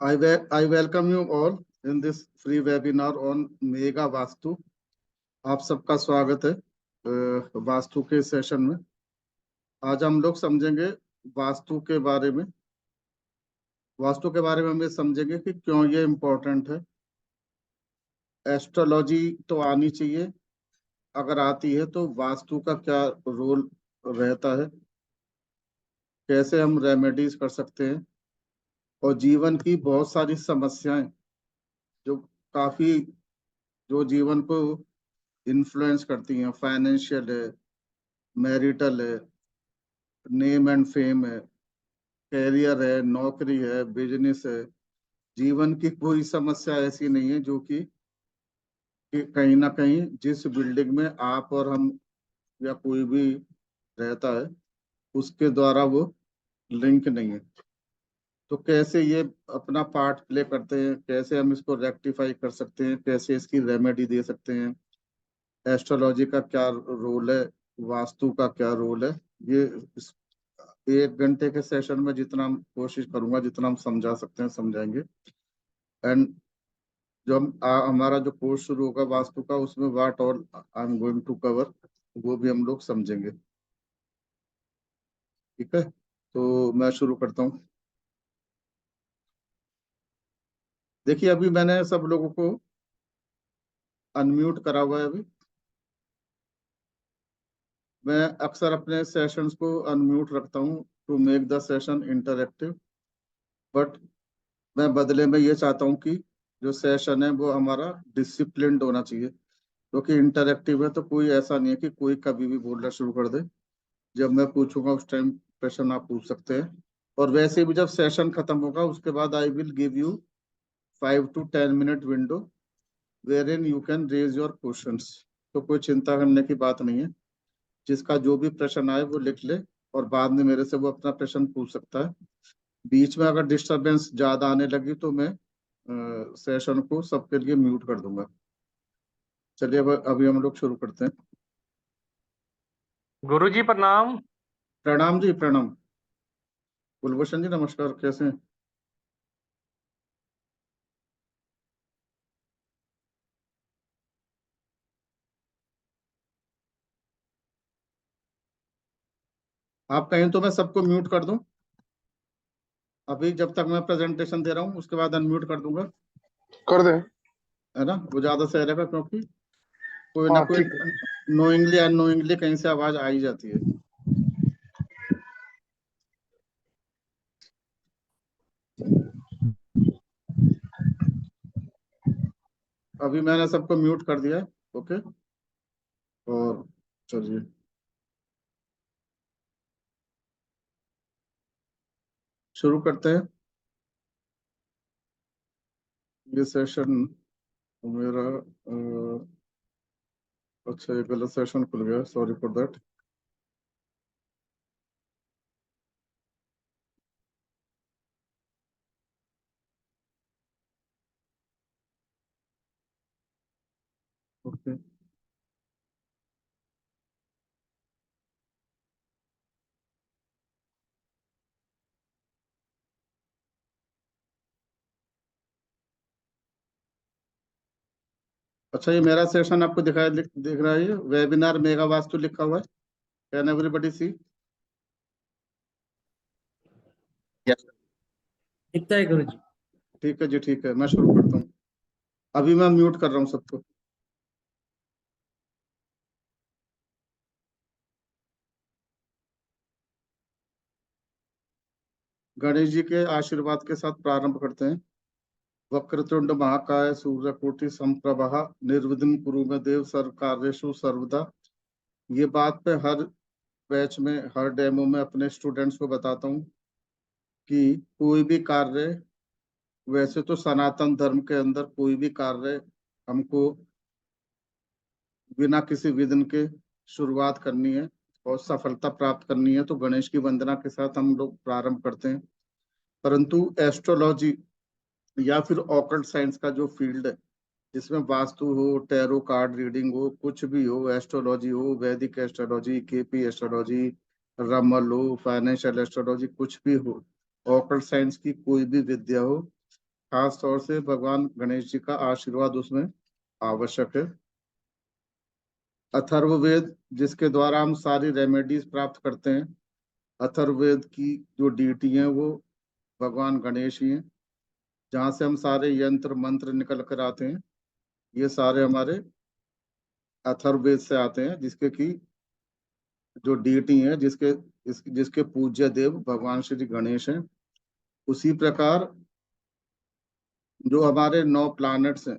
I welcome you all in this free webinar on mega vastu. आप सबका स्वागत है वास्तु के सेशन में। आज हम लोग समझेंगे वास्तु के बारे में। वास्तु के बारे में हम ये समझेंगे कि क्यों ये इम्पोर्टेंट है। एस्ट्रोलॉजी तो आनी चाहिए, अगर आती है तो वास्तु का क्या रोल रहता है, कैसे हम रेमेडीज कर सकते हैं, और जीवन की बहुत सारी समस्याएं जो काफी जो जीवन को इन्फ्लुएंस करती हैं, फाइनेंशियल है, मैरिटल है, नेम एंड फेम है, कैरियर है, नौकरी है, बिजनेस है। जीवन की कोई समस्या ऐसी नहीं है जो कि कहीं ना कहीं जिस बिल्डिंग में आप और हम या कोई भी रहता है उसके द्वारा वो लिंक नहीं है। तो कैसे ये अपना पार्ट प्ले करते हैं, कैसे हम इसको रेक्टिफाई कर सकते हैं, कैसे इसकी रेमेडी दे सकते हैं, एस्ट्रोलॉजी का क्या रोल है, वास्तु का क्या रोल है, ये इस 1 घंटे के सेशन में जितना हम कोशिश करूंगा, जितना हम समझा सकते हैं समझाएंगे। एंड जो हमारा जो कोर्स शुरू होगा वास्तु का, उसमें what all I am going to cover वो भी हम लोग समझेंगे। ठीक है, तो मैं शुरू करता हूँ। देखिए, अभी मैंने सब लोगों को अनम्यूट करा हुआ है। अभी मैं अक्सर अपने सेशंस को अनम्यूट रखता हूँ to make the session interactive, but मैं बदले में ये चाहता हूँ कि जो सेशन है वो हमारा डिसिप्लिन्ड होना चाहिए, क्योंकि इंटरेक्टिव है तो कोई ऐसा नहीं है कि कोई कभी भी बोलना शुरू कर दे। जब मैं पूछूंगा उस टाइम प्रश्न आप पूछ सकते हैं, और वैसे भी जब सेशन खत्म होगा उसके बाद I will give you 5 to 10 minute window where in you can raise your questions. तो कोई चिंता करने की बात नहीं है, जिसका जो भी प्रश्न आए वो लिख ले और बाद में मेरे से वो अपना प्रश्न पूछ सकता है। बीच में अगर डिस्टरबेंस ज्यादा आने लगी तो मैं सेशन को सबके लिए म्यूट कर दूंगा। चलिए अब अभी हम लोग शुरू करते हैं। गुरुजी प्रणाम। प्रणाम जी, प्रणाम। कुलभूषण जी नमस्कार, कैसे हैं? आप कहें तो मैं सबको म्यूट कर दूं अभी, जब तक मैं प्रेजेंटेशन दे रहा हूँ उसके बाद अनम्यूट कर दूंगा। कर दे, है ना, वो ज्यादा सही रहेगा, क्योंकि कोई ना हाँ कोई ठीक है। नोइंगली अननोइंगली कहीं से आवाज आ ही जाती है। अभी मैंने सबको म्यूट कर दिया है। ओके, और चलिए शुरू करते हैं ये सेशन। मेरा अच्छा, ये गलत सेशन खुल गया, सॉरी फॉर दैट। ओके, अच्छा, ये मेरा सेशन आपको दिख रहा है, ये वेबिनार मेगा वास्तु लिखा हुआ है। कैन एवरीबॉडी सी? दिखता है गुरुजी। ठीक है जी, ठीक है, मैं शुरू करता हूँ। अभी मैं म्यूट कर रहा हूँ सबको। गणेश जी के आशीर्वाद के साथ प्रारंभ करते हैं। वक्रतुंड महाकाय सूर्यकोटि समप्रभा निर्विघ्नं कुरु मे देव सर्व कार्येषु सर्वदा। ये बात पे हर बैच में, हर डेमो में अपने स्टूडेंट्स को बताता हूँ कि कोई भी कार्य, वैसे तो सनातन धर्म के अंदर कोई भी कार्य हमको बिना किसी विघ्न के शुरुआत करनी है और सफलता प्राप्त करनी है तो गणेश की वंदना के साथ हम लोग प्रारंभ करते हैं। परंतु एस्ट्रोलॉजी या फिर ऑकल्ट साइंस का जो फील्ड है, जिसमें वास्तु हो, टैरो कार्ड रीडिंग हो, कुछ भी हो, एस्ट्रोलॉजी हो, वैदिक एस्ट्रोलॉजी, केपी एस्ट्रोलॉजी, रमल हो, फाइनेंशियल एस्ट्रोलॉजी, कुछ भी हो, ऑकल्ट साइंस की कोई भी विद्या हो, खास तौर से भगवान गणेश जी का आशीर्वाद उसमें आवश्यक है। अथर्ववेद, जिसके द्वारा हम सारी रेमेडीज प्राप्त करते हैं, अथर्ववेद की जो डीटी है वो भगवान गणेश ही हैं, जहाँ से हम सारे यंत्र मंत्र निकल कर आते हैं, ये सारे हमारे अथर्ववेद से आते हैं, जिसके की जो डीटी है, जिसके पूज्य देव भगवान श्री गणेश हैं। उसी प्रकार जो हमारे 9 प्लैनेट्स हैं,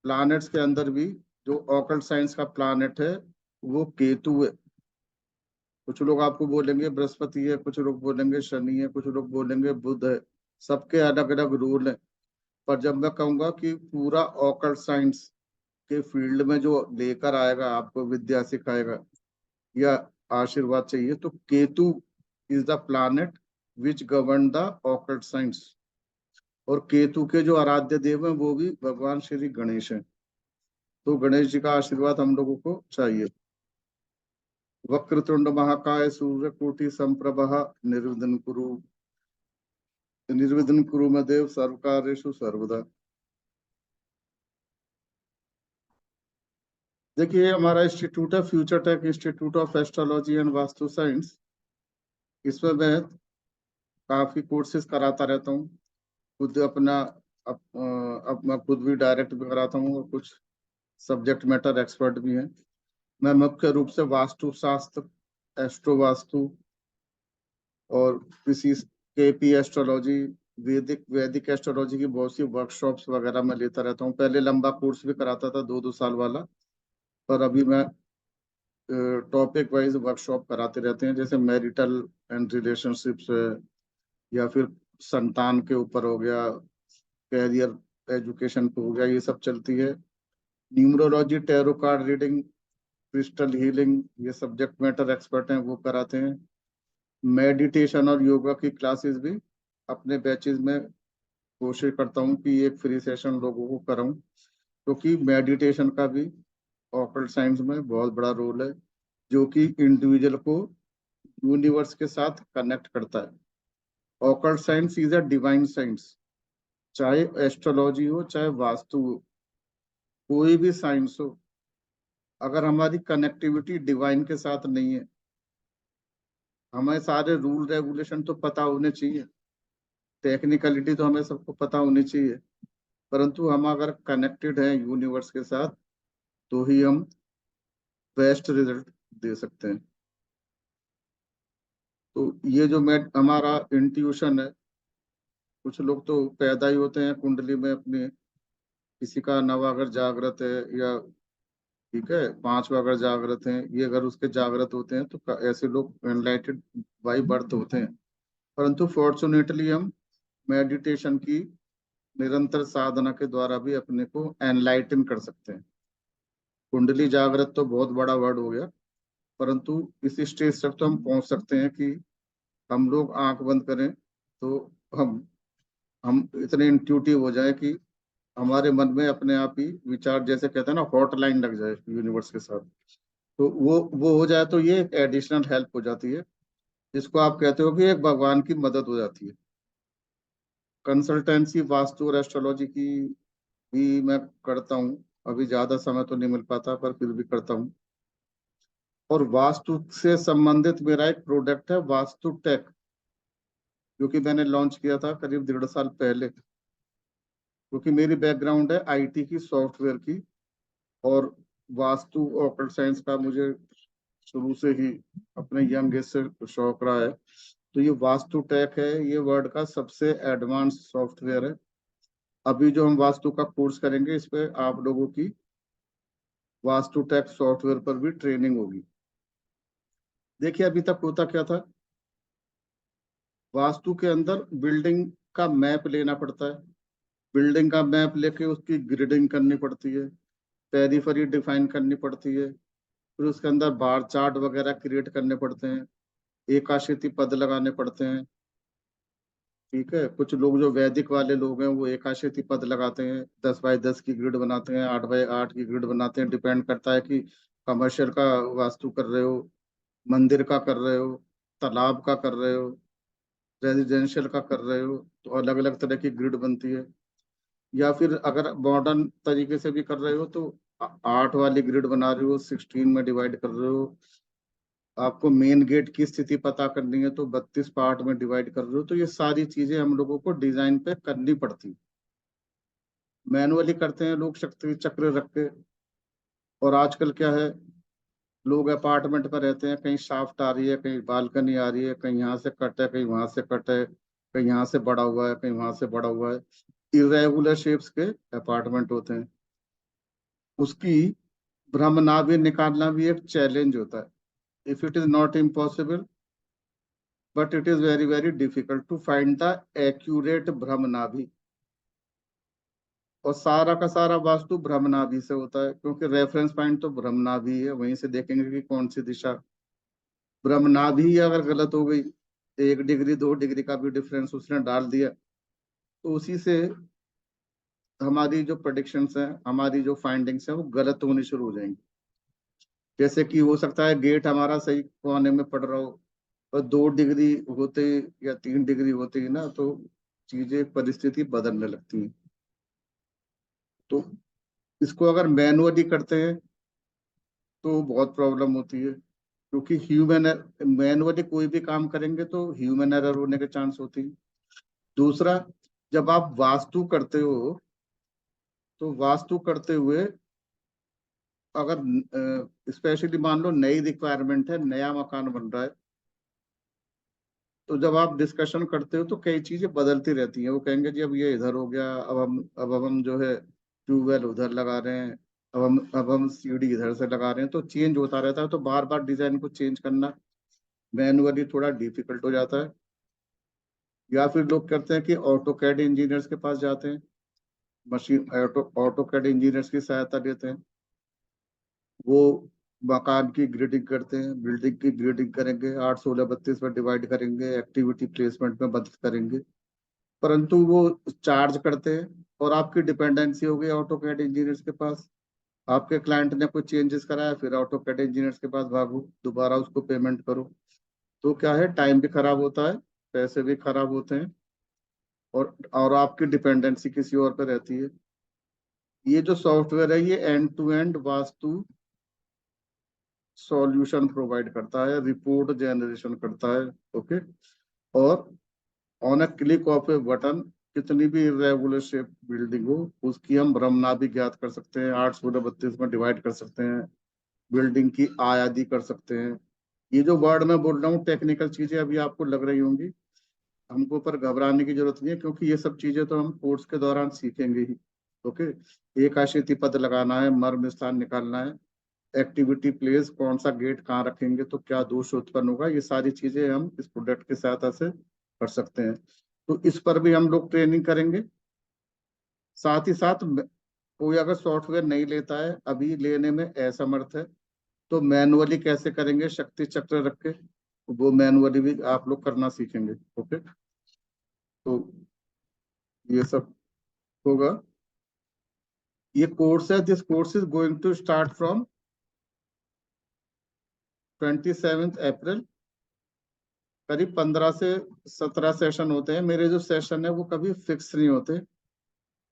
प्लैनेट्स के अंदर भी जो ऑकल्ट साइंस का प्लैनेट है वो केतु है। कुछ लोग आपको बोलेंगे बृहस्पति है, कुछ लोग बोलेंगे शनि है, कुछ लोग बोलेंगे बुध है, सबके अलग अलग रूल है। पर जब मैं कहूंगा कि पूरा ऑकल्ट साइंस के फील्ड में जो लेकर आएगा, आपको विद्या सिखाएगा या आशीर्वाद चाहिए, तो Ketu is the planet which govern the occult science. और केतु के जो आराध्य देव हैं वो भी भगवान श्री गणेश हैं। तो गणेश जी का आशीर्वाद हम लोगों को चाहिए। वक्रतुंड महाकाय सूर्यकोटि संप्रभः निर्विघ्नं कुरु मे देव सर्वकार्येषु सर्वदा। देखिए, हमारा इंस्टीट्यूट है future tech institute of astrology and vastu science. इसमें मैं काफी कोर्सेज कराता रहता हूँ। खुद मैं खुद भी डायरेक्ट भी कराता हूँ और कुछ सब्जेक्ट मैटर एक्सपर्ट भी हैं। मैं मुख्य रूप से वास्तु शास्त्र, एस्ट्रो वास्तु और किसी केपी एस्ट्रोलॉजी, वैदिक एस्ट्रोलॉजी की बहुत सी वर्कशॉप्स वगैरह मैं लेता रहता हूँ। पहले लंबा कोर्स भी कराता था, 2-2 साल वाला। पर अभी मैं टॉपिक वाइज वर्कशॉप कराते रहते हैं, जैसे मैरिटल एंड रिलेशनशिप्स है, या फिर संतान के ऊपर हो गया, कैरियर एजुकेशन पे हो गया, ये सब चलती है। Numerology, tarot card reading, crystal healing, ये सब्जेक्ट मैटर एक्सपर्ट हैं, वो कराते हैं। मेडिटेशन और योगा की क्लासेस भी अपने बैचेज में कोशिश करता हूँ कि एक फ्री सेशन लोगों को कराऊं, क्योंकि मेडिटेशन का भी ऑकल्ट साइंस में बहुत बड़ा रोल है, जो कि इंडिविजुअल को यूनिवर्स के साथ कनेक्ट करता है। Occult science is a divine science. चाहे एस्ट्रोलॉजी हो, चाहे वास्तु हो, कोई भी साइंस हो, अगर हमारी कनेक्टिविटी डिवाइन के साथ नहीं है, हमें सारे रूल रेगुलेशन तो पता होने चाहिए, टेक्निकलिटी तो हमें सबको पता होनी चाहिए, परंतु हम अगर कनेक्टेड हैं यूनिवर्स के साथ, तो ही हम बेस्ट रिजल्ट दे सकते हैं। तो ये जो मैं हमारा इंट्यूशन है, कुछ लोग तो पैदा ही होते हैं कुंडली में अपने, किसी का नवा अगर जागृत है, या ठीक है 5वां अगर जागृत है, ये अगर उसके जागृत होते हैं, तो ऐसे लोग एनलाइटेड बाई बर्थ होते हैं। परंतु फॉर्चुनेटली हम मेडिटेशन की निरंतर साधना के द्वारा भी अपने को एनलाइटन कर सकते हैं। कुंडली जागृत तो बहुत बड़ा वर्ड हो गया, परंतु इस स्टेज तक तो हम पहुंच सकते हैं कि हम लोग आंख बंद करें तो हम इतने इंट्यूटिव हो जाए कि हमारे मन में अपने आप ही विचार, जैसे कहते हैं ना, हॉटलाइन लग जाए यूनिवर्स के साथ। तो वो हो जाए, तो ये एक एडिशनल हेल्प हो जाती है, जिसको आप कहते हो कि एक भगवान की मदद हो जाती है। कंसल्टेंसी वास्तु और एस्ट्रोलॉजी की भी मैं करता हूँ। अभी ज्यादा समय तो नहीं मिल पाता, पर फिर भी करता हूँ। और वास्तु से संबंधित मेरा एक प्रोडक्ट है, वास्तु टेक, जो कि मैंने लॉन्च किया था करीब 1.5 साल पहले। क्योंकि मेरी बैकग्राउंड है आईटी की, सॉफ्टवेयर की, और वास्तु ऑकल्ट साइंस का मुझे शुरू से ही अपने यंग एज से शौक रहा है। तो ये वास्तु टेक है, ये वर्ल्ड का सबसे एडवांस सॉफ्टवेयर है। अभी जो हम वास्तु का कोर्स करेंगे, इस पे आप लोगों की वास्तु टेक सॉफ्टवेयर पर भी ट्रेनिंग होगी। देखिए, अभी तक होता क्या था, वास्तु के अंदर बिल्डिंग का मैप लेना पड़ता है, बिल्डिंग का मैप लेके उसकी ग्रिडिंग करनी पड़ती है, पेरीफेरी डिफाइन करनी पड़ती है, फिर उसके अंदर बार चार्ट वगैरह क्रिएट करने पड़ते हैं, एकाशीति पद लगाने पड़ते हैं। ठीक है, कुछ लोग जो वैदिक वाले लोग हैं, वो एकाशीति पद लगाते हैं, 10x10 की ग्रिड बनाते हैं, 8x8 की ग्रिड बनाते हैं। डिपेंड करता है कि कमर्शियल का वास्तु कर रहे हो, मंदिर का कर रहे हो, तालाब का कर रहे हो, रेजिडेंशियल का कर रहे हो तो अलग अलग तरह की ग्रिड बनती है, या फिर अगर मॉडर्न तरीके से भी कर रहे हो तो 8 वाली ग्रिड बना रहे हो, 16 में डिवाइड कर रहे हो। आपको मेन गेट की स्थिति पता करनी है तो 32 पार्ट में डिवाइड कर रहे हो। तो ये सारी चीजें हम लोगों को डिजाइन पे करनी पड़ती, मैनुअली करते हैं लोग शक्ति चक्र रख के। और आजकल क्या है, लोग अपार्टमेंट में रहते हैं, कहीं शाफ्ट आ रही है, कहीं बालकनी आ रही है, कहीं यहाँ से कट है, कहीं वहां से कट है, कहीं यहाँ से बड़ा हुआ है, कहीं वहां से बड़ा हुआ है। इरेगुलर शेप्स के अपार्टमेंट होते हैं। उसकी भ्रमनाभि निकालना भी एक चैलेंज होता है। If it is not impossible, but it is very very difficult to find the accurate भ्रमनाभि। और सारा का सारा वास्तु भ्रमनाभि से होता है, क्योंकि रेफरेंस पॉइंट तो भ्रमनाभि है, वहीं से देखेंगे कि कौन सी दिशा। भ्रमनाभि ही अगर गलत हो गई, 1 डिग्री 2 डिग्री का भी डिफरेंस उसने डाल दिया, तो उसी से हमारी जो प्रेडिक्शंस हैं, हमारी जो फाइंडिंग्स हैं, वो गलत होनी शुरू हो जाएंगी। जैसे कि हो सकता है गेट हमारा सही कोने में पड़ रहा हो, और 2 डिग्री होते या 3 डिग्री होते ही ना, तो चीजें परिस्थिति बदलने लगती हैं। तो इसको अगर मैनुअली करते हैं तो बहुत प्रॉब्लम होती है, क्योंकि ह्यूमन मैनुअली कोई भी काम करेंगे तो ह्यूमन एरर होने के चांस होती है। दूसरा, जब आप वास्तु करते हो तो वास्तु करते हुए अगर स्पेशली मान लो नई रिक्वायरमेंट है, नया मकान बन रहा है, तो जब आप डिस्कशन करते हो तो कई चीजें बदलती रहती हैं। वो कहेंगे जी अब ये इधर हो गया, अब हम जो है ट्यूबवेल उधर लगा रहे हैं, अब हम सीढ़ी इधर से लगा रहे हैं, तो चेंज होता रहता है। तो बार बार डिजाइन को चेंज करना मैनुअली थोड़ा डिफिकल्ट हो जाता है। या फिर लोग करते हैं कि ऑटो कैड इंजीनियर्स के पास जाते हैं, मशीन ऑटो कैड इंजीनियर्स की सहायता लेते हैं। वो मकान की ग्रिडिंग करते हैं, बिल्डिंग की ग्रिडिंग करेंगे, 8 16 32 में डिवाइड करेंगे, एक्टिविटी प्लेसमेंट में मदद करेंगे। परंतु वो चार्ज करते हैं, और आपकी डिपेंडेंसी हो गई ऑटो कैड इंजीनियर्स के पास। आपके क्लाइंट ने कुछ चेंजेस कराया, फिर ऑटो कैड इंजीनियर्स के पास भागो, दोबारा उसको पेमेंट करो। तो क्या है, टाइम भी खराब होता है, पैसे भी खराब होते हैं, और आपकी डिपेंडेंसी किसी और पे रहती है। ये जो सॉफ्टवेयर है, ये end to end vastu solution provide करता है, रिपोर्ट जनरेशन करता है। ओके। और on a click of a button, कितनी भी इरेगुलर शेप बिल्डिंग हो, उसकी हम भ्रमणा भी ज्ञात कर सकते हैं, 8 16 32 में डिवाइड कर सकते हैं, बिल्डिंग की आयादी कर सकते हैं। ये जो वर्ड मैं बोल रहा हूँ, टेक्निकल चीजें अभी आपको लग रही होंगी, हमको पर घबराने की जरूरत नहीं है, क्योंकि ये सब चीजें तो हम कोर्स के दौरान सीखेंगे ही। ओके। एक आश्रित पद लगाना है, मर्म स्थान निकालना है, एक्टिविटी प्लेस, कौन सा गेट कहाँ रखेंगे तो क्या दोष उत्पन्न होगा, ये सारी चीजें हम इस प्रोडक्ट की सहायता से कर सकते हैं। तो इस पर भी हम लोग ट्रेनिंग करेंगे। साथ ही साथ कोई अगर सॉफ्टवेयर नहीं लेता है, अभी लेने में असमर्थ है, तो मैनुअली कैसे करेंगे शक्ति चक्र रख के, वो मैनुअली भी आप लोग करना सीखेंगे। ओके। तो ये सब होगा। ये कोर्स है, this course is going to start from 27 April. करीब 15 से 17 सेशन होते हैं। मेरे जो सेशन है वो कभी फिक्स नहीं होते।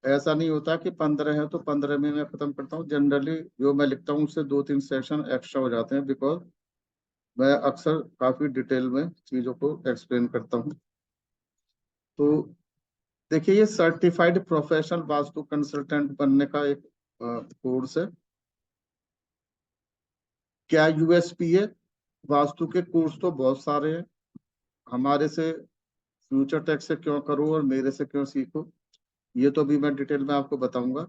ऐसा नहीं होता कि 15 है तो 15 में मैं खत्म करता हूँ। जनरली जो मैं लिखता हूँ उससे 2 3 सेशन एक्स्ट्रा हो जाते हैं, बिकॉज मैं अक्सर काफी डिटेल में चीजों को एक्सप्लेन करता हूँ। तो देखिए, ये सर्टिफाइड प्रोफेशनल वास्तु कंसल्टेंट बनने का एक कोर्स है। क्या यूएसपी है? वास्तु के कोर्स तो बहुत सारे हैं। हमारे से फ्यूचर टेक से क्यों करो और मेरे से क्यों सीखो, ये तो अभी मैं डिटेल में आपको बताऊंगा।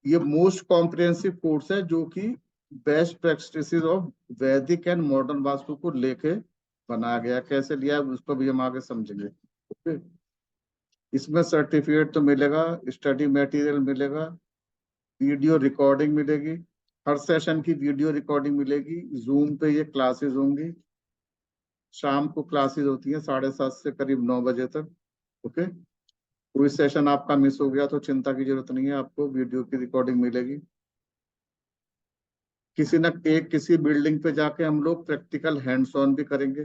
ये मोस्ट कॉम्प्रिहेंसिव कोर्स है, जो कि बेस्ट प्रैक्टिसेस ऑफ वैदिक एंड मॉडर्न वास्तु को लेके बनाया गया। कैसे लिया है उसको भी हम आगे समझेंगे। ओके। इसमें सर्टिफिकेट तो मिलेगा, स्टडी मटेरियल मिलेगा, वीडियो रिकॉर्डिंग मिलेगी, हर सेशन की वीडियो रिकॉर्डिंग मिलेगी। जूम पे ये क्लासेस होंगी, शाम को क्लासेस होती हैं 7:30 से करीब 9 बजे तक। ओके। कोई सेशन आपका मिस हो गया तो चिंता की जरूरत नहीं है, आपको वीडियो की रिकॉर्डिंग मिलेगी। किसी न एक किसी बिल्डिंग पे जाके हम लोग प्रैक्टिकल हैंड्स ऑन भी करेंगे।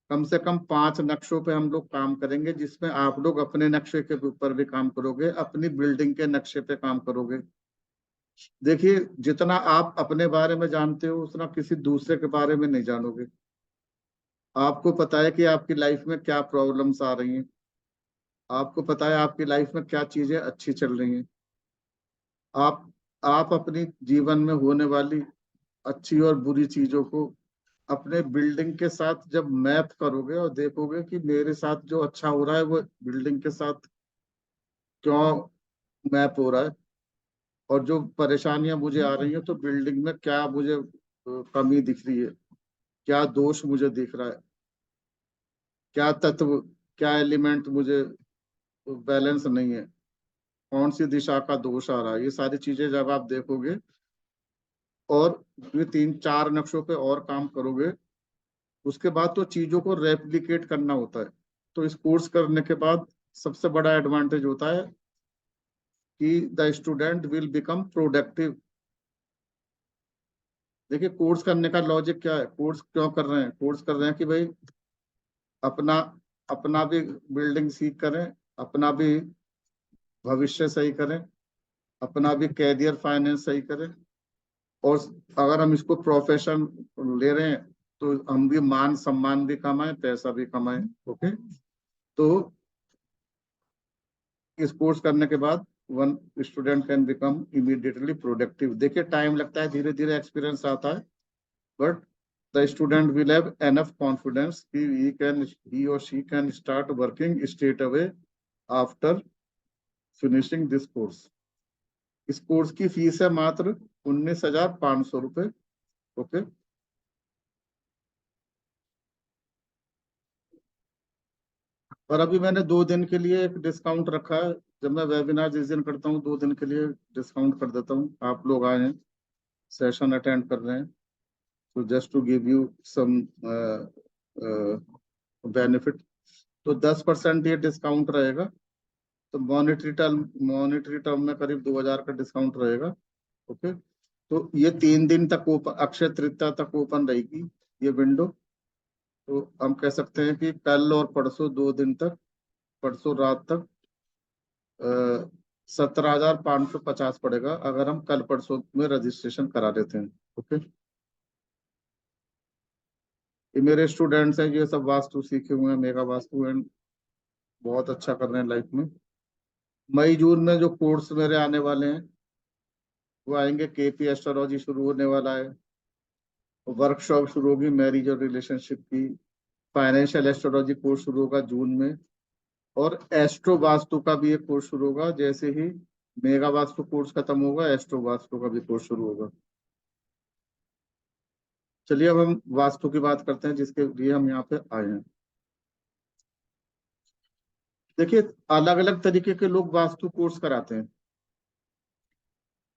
कम से कम 5 नक्शों पे हम लोग काम करेंगे, जिसमें आप लोग अपने नक्शे के ऊपर भी काम करोगे, अपनी बिल्डिंग के नक्शे पे काम करोगे। देखिए, जितना आप अपने बारे में जानते हो उतना किसी दूसरे के बारे में नहीं जानोगे। आपको पता है कि आपकी लाइफ में क्या प्रॉब्लम्स आ रही हैं, आपको पता है आपकी लाइफ में क्या चीजें अच्छी चल रही हैं। आप आप अपनी जीवन में होने वाली अच्छी और बुरी चीजों को अपने बिल्डिंग के साथ जब मैप करोगे और देखोगे कि मेरे साथ जो अच्छा हो रहा है वो बिल्डिंग के साथ क्यों मैप हो रहा है, और जो परेशानियां मुझे आ रही हैं तो बिल्डिंग में क्या मुझे कमी दिख रही है, क्या दोष मुझे दिख रहा है, क्या तत्व, क्या एलिमेंट मुझे बैलेंस नहीं है, कौन सी दिशा का दोष आ रहा है, ये सारी चीजें जब आप देखोगे और ये 3 4 नक्शों पे और काम करोगे, उसके बाद तो चीजों को रेप्लिकेट करना होता है। तो इस कोर्स करने के बाद सबसे बड़ा एडवांटेज होता है कि the student will become productive. देखिए, कोर्स करने का लॉजिक क्या है, कोर्स क्यों कर रहे हैं, कोर्स कर रहे हैं कि भाई अपना अपना भी बिल्डिंग सीख करें, अपना भी भविष्य सही करें, अपना भी कैरियर फाइनेंस सही करें, और अगर हम इसको प्रोफेशन ले रहे हैं तो हम भी मान सम्मान भी कमाएं, पैसा भी कमाएं। ओके। तो इस कोर्स करने के बाद one student can become immediately productive. देखिए, टाइम लगता है, धीरे धीरे एक्सपीरियंस आता है, but the student will have enough confidence कि ही और she can start working straight away after finishing this course. इस कोर्स की फीस है मात्र 19,500 रुपये। ओके। और अभी मैंने 2 दिन के लिए एक डिस्काउंट रखा है। जब मैं वेबिनार जिस दिन करता हूँ 2 दिन के लिए डिस्काउंट कर देता हूँ। आप लोग आए हैं, सेशन अटेंड कर रहे हैं, तो just to give you some benefit, तो 10% ये डिस्काउंट रहेगा। तो मॉनेटरी टर्म में करीब 2,000 का डिस्काउंट रहेगा। ओके। तो ये 3 दिन तक अक्षय तृतीया तक ओपन रहेगी ये विंडो। तो हम कह सकते हैं कि कल और परसों 2 दिन तक, परसों रात तक 17,550 पड़ेगा अगर हम कल परसों में रजिस्ट्रेशन करा देते हैं। ओके। ये मेरे स्टूडेंट्स हैं, ये सब वास्तु सीखे हुए हैं, मेगा वास्तु एंड बहुत अच्छा कर रहे हैं लाइफ में। मई जून में जो कोर्स मेरे आने वाले हैं वो आएंगे। केपी एस्ट्रोलॉजी शुरू होने वाला है, वर्कशॉप शुरू होगी मैरिज और रिलेशनशिप की, फाइनेंशियल एस्ट्रोलॉजी कोर्स शुरू होगा जून में, और एस्ट्रो वास्तु का भी एक कोर्स शुरू होगा। जैसे ही मेगा वास्तु कोर्स खत्म होगा, एस्ट्रो वास्तु का भी कोर्स शुरू होगा। चलिए, अब हम वास्तु की बात करते हैं जिसके लिए हम यहाँ पे आए हैं। देखिए, अलग अलग तरीके के लोग वास्तु कोर्स कराते हैं।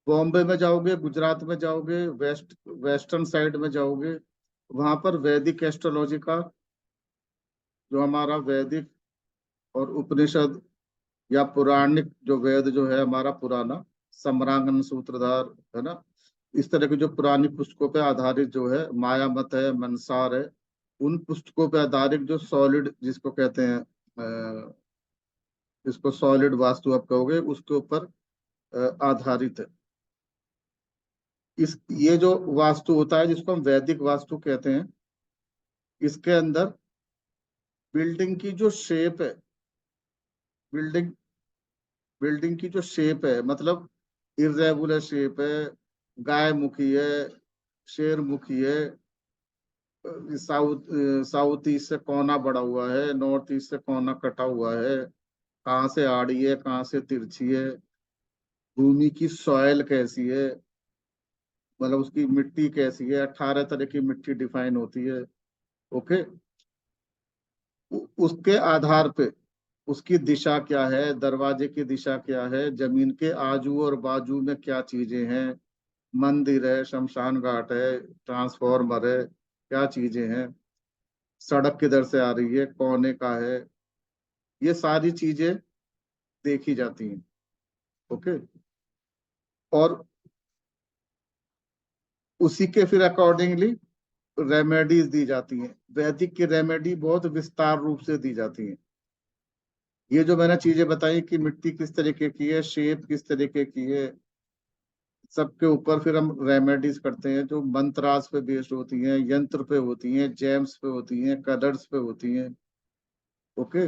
बॉम्बे में जाओगे, गुजरात में जाओगे, वेस्टर्न साइड में जाओगे, वहां पर वैदिक एस्ट्रोलॉजी का, जो हमारा वैदिक और उपनिषद या पुराणिक जो वेद जो है हमारा पुराना, सम्रांगन सूत्रधार, है ना, इस तरह की जो पुरानी पुस्तकों पे आधारित जो है, माया मत है, मनसार है, उन पुस्तकों पे आधारित जो सॉलिड जिसको कहते हैं, जिसको सॉलिड वास्तु आप कहोगे, उसके ऊपर आधारित है। इस ये जो वास्तु होता है जिसको हम वैदिक वास्तु कहते हैं, इसके अंदर बिल्डिंग की जो शेप है, बिल्डिंग बिल्डिंग की जो शेप है, मतलब इरेगुलर शेप है, गाय मुखी है, शेर मुखी है, साउथ साउथ ईस्ट से कोना बढ़ा हुआ है, नॉर्थ ईस्ट से कोना कटा हुआ है, कहाँ से आड़ी है, कहाँ से तिरछी है, भूमि की सॉइल कैसी है, मतलब उसकी मिट्टी कैसी है, 18 तरह की मिट्टी डिफाइन होती है। ओके। उसके आधार पे उसकी दिशा क्या है, दरवाजे की दिशा क्या है, जमीन के आजू और बाजू में क्या चीजें हैं, मंदिर है, शमशान घाट है, ट्रांसफॉर्मर है, क्या चीजें हैं, सड़क किधर से आ रही है, कोने का है, ये सारी चीजें देखी जाती हैं। ओके। और उसी के फिर अकॉर्डिंगली रेमेडीज दी जाती हैं। वैदिक की रेमेडी बहुत विस्तार रूप से दी जाती हैं। ये जो मैंने चीजें बताई कि मिट्टी किस तरीके की है, शेप किस तरीके की है, सबके ऊपर फिर हम रेमेडीज करते हैं जो मंत्रास पे बेस्ड होती हैं, यंत्र पे होती हैं, जेम्स पे होती हैं, कलर्स पे होती हैं। ओके।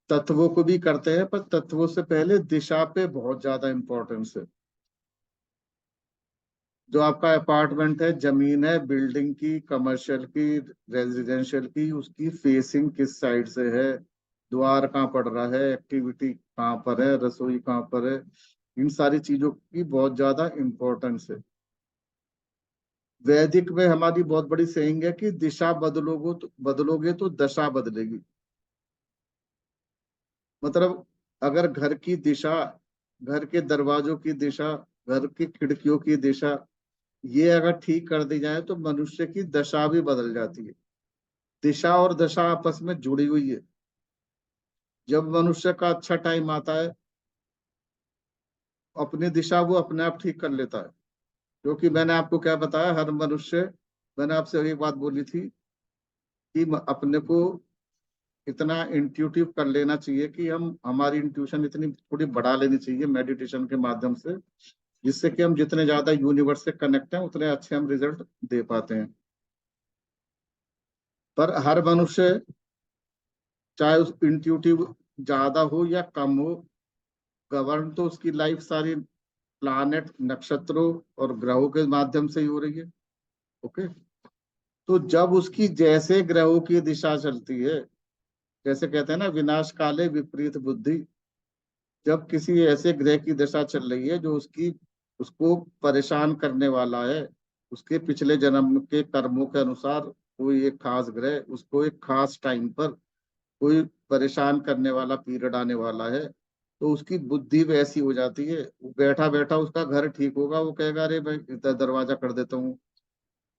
तत्वों को भी करते हैं, पर तत्वों से पहले दिशा पे बहुत ज्यादा इंपॉर्टेंस है। जो आपका अपार्टमेंट है, जमीन है, बिल्डिंग की, कमर्शियल की, रेजिडेंशियल की, उसकी फेसिंग किस साइड से है, द्वार कहाँ पड़ रहा है, एक्टिविटी कहाँ पर है, रसोई कहाँ पर है, इन सारी चीजों की बहुत ज्यादा इंपॉर्टेंस है। वैदिक में हमारी बहुत बड़ी सेइंग है कि दिशा बदलोगे तो दशा बदलेगी। मतलब अगर घर की दिशा, घर के दरवाजों की दिशा, घर की खिड़कियों की दिशा, ये अगर ठीक कर दी जाए तो मनुष्य की दशा भी बदल जाती है। दिशा और दशा आपस में जुड़ी हुई है। जब मनुष्य का अच्छा टाइम आता है, अपनी दिशा वो अपने आप ठीक कर लेता है। क्योंकि मैंने आपको क्या बताया, हर मनुष्य, मैंने आपसे एक बात बोली थी कि अपने को इतना इंट्यूटिव कर लेना चाहिए कि हम हमारी इंट्यूशन इतनी थोड़ी बढ़ा लेनी चाहिए मेडिटेशन के माध्यम से, जिससे कि हम जितने ज्यादा यूनिवर्स से कनेक्ट हैं उतने अच्छे हम रिजल्ट दे पाते हैं। पर हर मनुष्य, चाहे उस इंट्यूटिव ज्यादा हो या कम हो, गवर्न तो उसकी लाइफ सारी प्लानेट, नक्षत्रों और ग्रहों के माध्यम से ही हो रही है। ओके। तो जब उसकी जैसे ग्रहों की दिशा चलती है, जैसे कहते हैं ना, विनाश काले विपरीत बुद्धि, जब किसी ऐसे ग्रह की दशा चल रही है जो उसको परेशान करने वाला है, उसके पिछले जन्म के कर्मों के अनुसार कोई एक खास ग्रह उसको एक खास टाइम पर कोई परेशान करने वाला पीरियड आने वाला है, तो उसकी बुद्धि वैसी हो जाती है, वो बैठा बैठा उसका घर ठीक होगा, वो कहेगा अरे भाई इधर दरवाजा कर देता हूँ,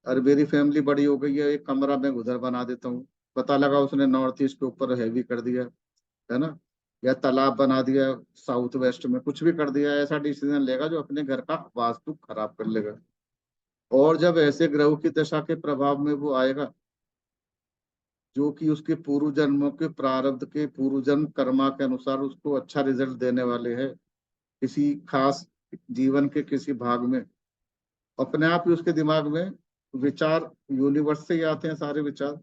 अरे मेरी फैमिली बड़ी हो गई है, एक कमरा मैं उधर बना देता हूँ, पता लगा उसने नॉर्थ ईस्ट के ऊपर हैवी कर दिया, है ना, या तालाब बना दिया साउथ वेस्ट में, कुछ भी कर दिया, ऐसा डिसीजन लेगा जो अपने घर का वास्तु खराब कर लेगा। और जब ऐसे ग्रहों की दशा के प्रभाव में वो आएगा, जो कि उसके पूर्व जन्मों के प्रारब्ध के पूर्व जन्म कर्मा के अनुसार उसको अच्छा रिजल्ट देने वाले हैं, किसी खास जीवन के किसी भाग में, अपने आप ही उसके दिमाग में विचार, यूनिवर्स से ही आते हैं सारे विचार,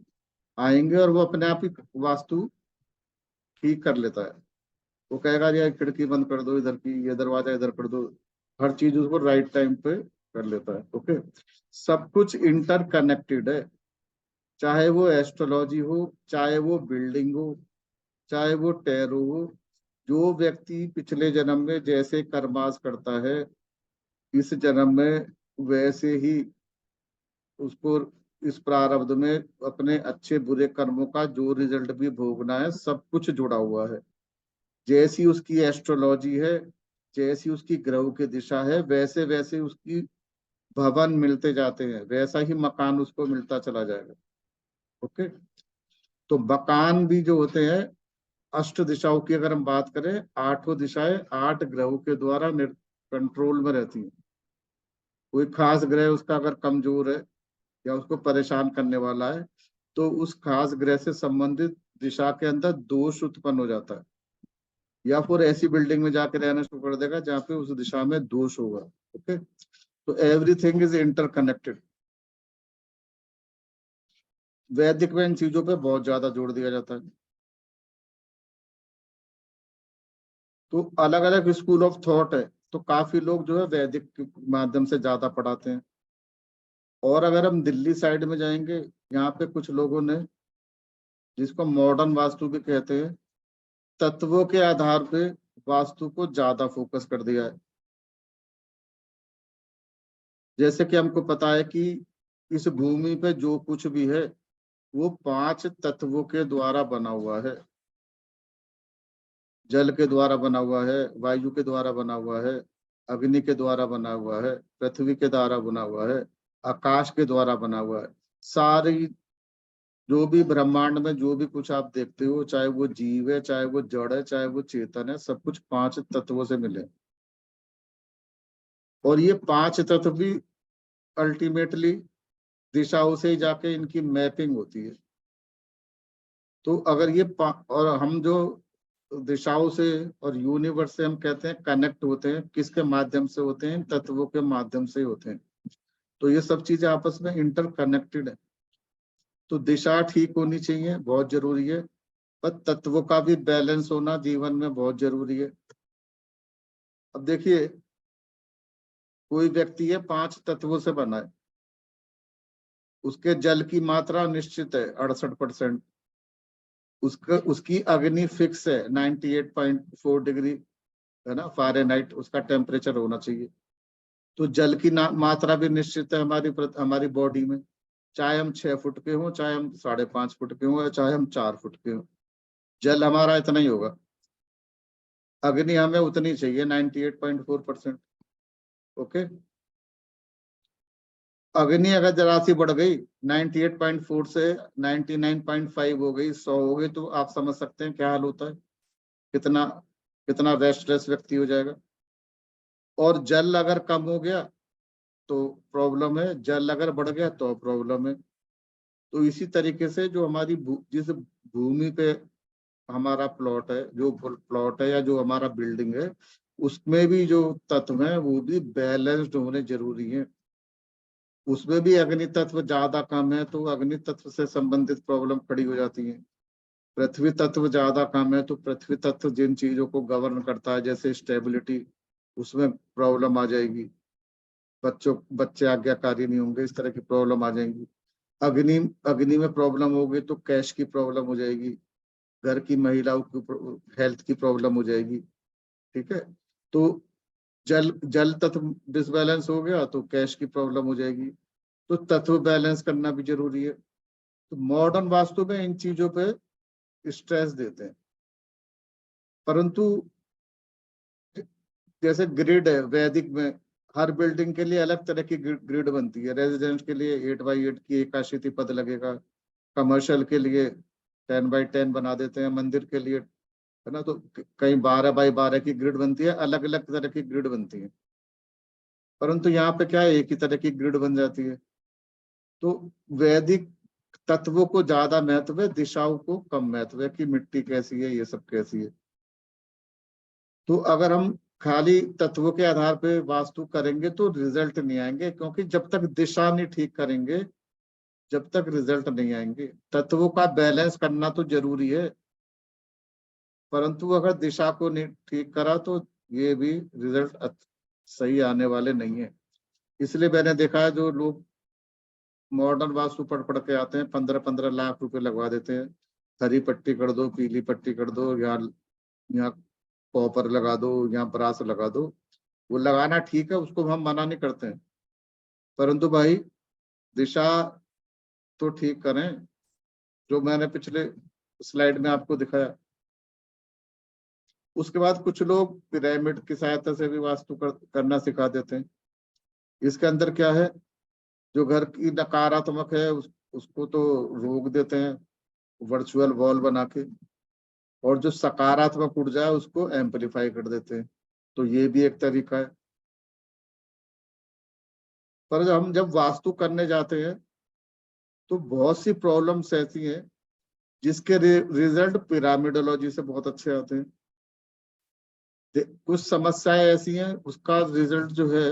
आएंगे और वो अपने आप ही वास्तु ठीक कर लेता है। वो कहेगा यार खिड़की बंद कर दो इधर की, ये दरवाजा इधर कर दो, हर चीज उसको राइट टाइम पे कर लेता है। ओके। सब कुछ इंटरकनेक्टेड है, चाहे वो एस्ट्रोलॉजी हो, चाहे वो बिल्डिंग हो, चाहे वो टैरो हो। जो व्यक्ति पिछले जन्म में जैसे कर्मास करता है, इस जन्म में वैसे ही उसको इस प्रारब्ध में अपने अच्छे बुरे कर्मों का जो रिजल्ट भी भोगना है, सब कुछ जुड़ा हुआ है। जैसी उसकी एस्ट्रोलॉजी है, जैसी उसकी ग्रह की दिशा है, वैसे वैसे उसकी भवन मिलते जाते हैं, वैसा ही मकान उसको मिलता चला जाएगा। ओके। तो मकान भी जो होते हैं, अष्ट दिशाओं की अगर हम बात करें, आठों दिशाएं आठ ग्रहों के द्वारा कंट्रोल में रहती हैं। कोई खास ग्रह उसका अगर कमजोर है या उसको परेशान करने वाला है, तो उस खास ग्रह से संबंधित दिशा के अंदर दोष उत्पन्न हो जाता है, या फिर ऐसी बिल्डिंग में जाके रहना शुरू कर देगा जहाँ पे उस दिशा में दोष होगा। ओके। तो एवरीथिंग इज इंटरकनेक्टेड। वैदिक में इन चीजों पे बहुत ज्यादा जोर दिया जाता है। तो अलग अलग स्कूल ऑफ थॉट है, तो काफी लोग जो है वैदिक के माध्यम से ज्यादा पढ़ाते हैं। और अगर हम दिल्ली साइड में जाएंगे, यहाँ पे कुछ लोगों ने, जिसको मॉडर्न वास्तु भी कहते हैं, तत्वों के आधार पे वास्तु को ज्यादा फोकस कर दिया है। जैसे कि हमको पता है कि इस भूमि पे जो कुछ भी है वो पांच तत्वों के द्वारा बना हुआ है। जल के द्वारा बना हुआ है, वायु के द्वारा बना हुआ है, अग्नि के द्वारा बना हुआ है, पृथ्वी के द्वारा बना हुआ है, आकाश के द्वारा बना हुआ है। सारी, जो भी ब्रह्मांड में जो भी कुछ आप देखते हो, चाहे वो जीव है, चाहे वो जड़ है, चाहे वो चेतन है, सब कुछ पांच तत्वों से मिले। और ये पांच तत्व भी अल्टीमेटली दिशाओं से ही जाके इनकी मैपिंग होती है। तो अगर ये और हम जो दिशाओं से और यूनिवर्स से हम कहते हैं कनेक्ट होते हैं, किसके माध्यम से होते हैं? तत्वों के माध्यम से होते हैं। तो ये सब चीजें आपस में इंटरकनेक्टेड है। तो दिशा ठीक होनी चाहिए, बहुत जरूरी है, पर तत्वों का भी बैलेंस होना जीवन में बहुत जरूरी है। अब देखिए, कोई व्यक्ति है 5 तत्वों से बना है, उसके जल की मात्रा निश्चित है 68%, उसकी अग्नि फिक्स है 98.4 डिग्री, है ना, फ़ारेनहाइट उसका टेम्परेचर होना चाहिए। तो जल की मात्रा भी निश्चित है हमारी बॉडी में, चाहे हम 6 फुट के हों, चाहे हम 5.5 फुट के हों, या चाहे हम 4 फुट के हों, जल हमारा इतना ही होगा। अग्नि हमें उतनी चाहिए 98.4%। ओके, अग्नि अगर जरा सी बढ़ गई 98.4 से 99.5 हो गई, 100 हो गई, तो आप समझ सकते हैं क्या हाल होता है, कितना कितना रेस्टलेस व्यक्ति हो जाएगा। और जल अगर कम हो गया तो प्रॉब्लम है, जल अगर बढ़ गया तो प्रॉब्लम है। तो इसी तरीके से जो हमारी जिस भूमि पे हमारा प्लॉट है, जो प्लॉट है या जो हमारा बिल्डिंग है, उसमें भी जो तत्व है वो भी बैलेंस्ड होने जरूरी है। उसमें भी अग्नि तत्व ज्यादा कम है तो अग्नि तत्व से संबंधित प्रॉब्लम खड़ी हो जाती है। पृथ्वी तत्व ज्यादा कम है तो पृथ्वी तत्व जिन चीजों को गवर्न करता है, जैसे स्टेबिलिटी, उसमें प्रॉब्लम आ जाएगी। बच्चे आज्ञाकारी नहीं होंगे, इस तरह की प्रॉब्लम आ जाएंगी। अग्नि अग्नि में प्रॉब्लम होगी तो कैश की प्रॉब्लम हो जाएगी, घर की महिलाओं की हेल्थ की प्रॉब्लम हो जाएगी। ठीक है, तो जल जल तत्व डिसबैलेंस हो गया तो कैश की प्रॉब्लम हो जाएगी। तो तत्व बैलेंस करना भी जरूरी है। तो मॉडर्न वास्तु में इन चीजों पे स्ट्रेस देते हैं, परंतु जैसे ग्रिड है वैदिक में, हर बिल्डिंग के लिए अलग तरह की ग्रिड बनती है। रेजिडेंट के लिए 8x8 की 81 पद लगेगा, कमर्शियल के लिए 10x10 बना देते हैं, मंदिर के लिए, है ना, तो कहीं 12x12 की ग्रिड बनती है, अलग अलग तरह की ग्रिड बनती है। परंतु यहाँ पे क्या है, एक ही तरह की ग्रिड बन जाती है। तो वैदिक तत्वों को ज्यादा महत्व है, दिशाओं को कम महत्व है कि मिट्टी कैसी है, ये सब कैसी है। तो अगर हम खाली तत्वों के आधार पे वास्तु करेंगे तो रिजल्ट नहीं आएंगे, क्योंकि जब तक दिशा नहीं ठीक करेंगे, जब तक रिजल्ट नहीं आएंगे। तत्वों का बैलेंस करना तो जरूरी है, परंतु अगर दिशा को नहीं ठीक करा तो ये भी रिजल्ट सही आने वाले नहीं है। इसलिए मैंने देखा है जो लोग मॉडर्न वास्तु पढ़ के आते हैं, 15-15 लाख रुपए लगवा देते हैं, हरी पट्टी कर दो, पीली पट्टी कर दो, यहाँ कॉपर लगा दो, यहाँ ब्रास लगा दो। वो लगाना ठीक है, उसको हम मना नहीं करते हैं, परंतु भाई दिशा तो ठीक करें, जो मैंने पिछले स्लाइड में आपको दिखाया। उसके बाद कुछ लोग पिरामिड की सहायता से भी वास्तु करना सिखा देते हैं। इसके अंदर क्या है, जो घर की नकारात्मक है उसको तो रोक देते हैं वर्चुअल वॉल बना के, और जो सकारात्मक ऊर्जा है उसको एम्पलीफाई कर देते हैं। तो ये भी एक तरीका है। पर जब वास्तु करने जाते हैं तो बहुत सी प्रॉब्लम्स ऐसी हैं जिसके रिजल्ट पिरामिडोलॉजी से बहुत अच्छे आते हैं। कुछ समस्याएं ऐसी हैं उसका रिजल्ट जो है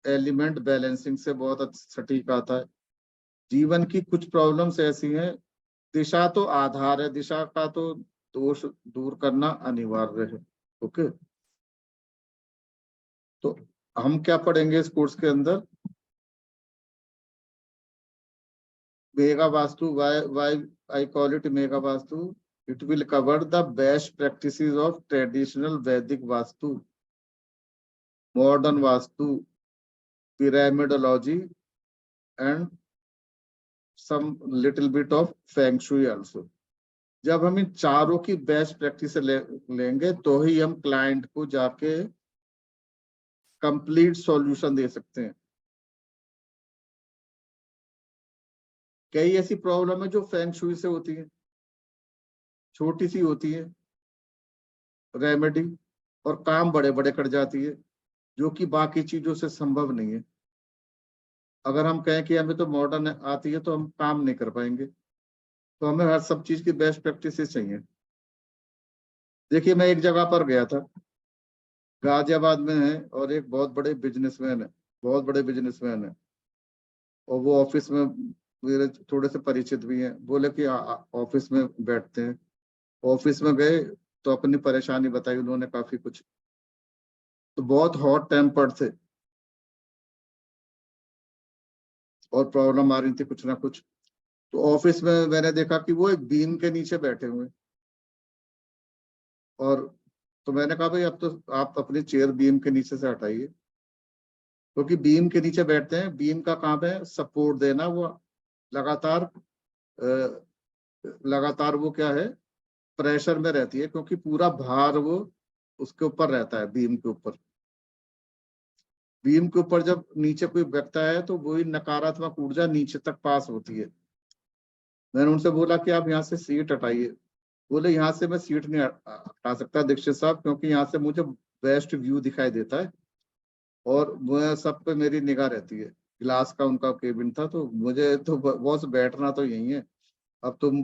एलिमेंट बैलेंसिंग से बहुत सटीक आता है। जीवन की कुछ प्रॉब्लम्स ऐसी हैं, दिशा तो आधार है, दिशा का तो दोष दूर करना अनिवार्य है। ओके, तो हम क्या पढ़ेंगे इस कोर्स के अंदर? Mega vastu, why I call it mega vastu. It will cover the best practices of traditional Vedic vastu, modern vastu, pyramidology, and some little bit of feng shui also. जब हम इन चारों की बेस्ट प्रैक्टिस लेंगे तो ही हम क्लाइंट को जाके कंप्लीट सॉल्यूशन दे सकते हैं। कई ऐसी प्रॉब्लम है जो फेंग शुई से होती है, छोटी सी होती है रेमेडी, और काम बड़े बड़े कर जाती है, जो कि बाकी चीजों से संभव नहीं है। अगर हम कहें कि हमें तो मॉडर्न आती है तो हम काम नहीं कर पाएंगे। तो हमें हर सब चीज की बेस्ट प्रैक्टिसेस चाहिए। देखिए, मैं एक जगह पर गया था, गाजियाबाद में है, और एक बहुत बड़े बिजनेसमैन है, बहुत बड़े बिजनेसमैन है, और वो ऑफिस में मेरे थोड़े से परिचित भी हैं। बोले कि ऑफिस में बैठते हैं। ऑफिस में गए तो अपनी परेशानी बताई उन्होंने काफी कुछ। तो बहुत हॉट टेम्पर्ड थे, और प्रॉब्लम आ रही थी कुछ ना कुछ। तो ऑफिस में मैंने देखा कि वो एक बीम के नीचे बैठे हुए। और तो मैंने कहा, भाई अब तो आप अपनी चेयर बीम के नीचे से हटाइए, क्योंकि बीम के नीचे बैठते हैं, बीम का काम है सपोर्ट देना। वो लगातार लगातार वो क्या है, प्रेशर में रहती है, क्योंकि पूरा भार वो उसके ऊपर रहता है, बीम के ऊपर। बीम के ऊपर जब नीचे कोई बैठता है तो वही नकारात्मक ऊर्जा नीचे तक पास होती है। मैंने उनसे बोला कि आप यहाँ से सीट हटाइए। बोले, यहाँ से मैं सीट नहीं हटा सकता दीक्षित साहब, क्योंकि यहाँ से मुझे बेस्ट व्यू दिखाई देता है, और मैं सब पे मेरी निगाह रहती है। ग्लास का उनका केबिन था, तो मुझे तो बॉस बैठना तो यही है। अब तुम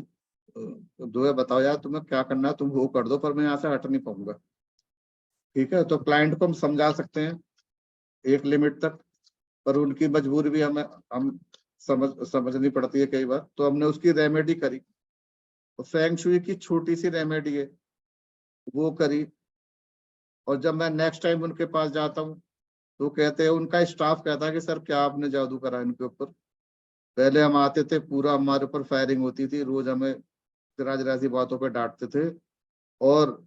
दुआ बताओ यार, तुम्हें क्या करना है तुम वो कर दो, पर मैं यहाँ से हट नहीं पाऊंगा। ठीक है, तो क्लाइंट को हम समझा सकते हैं एक लिमिट तक, पर उनकी मजबूरी भी हम समझनी पड़ती है कई बार। तो हमने उसकी रेमेडी करी, तो फेंग शुई की छोटी सी रेमेडी है, वो करी। और जब मैं नेक्स्ट टाइम उनके पास जाता हूँ, तो कहते हैं, उनका स्टाफ कहता है कि सर क्या आपने जादू करा इनके ऊपर। पहले हम आते थे, पूरा हमारे ऊपर फायरिंग होती थी, रोज हमें राज राजी बातों पे डांटते थे। और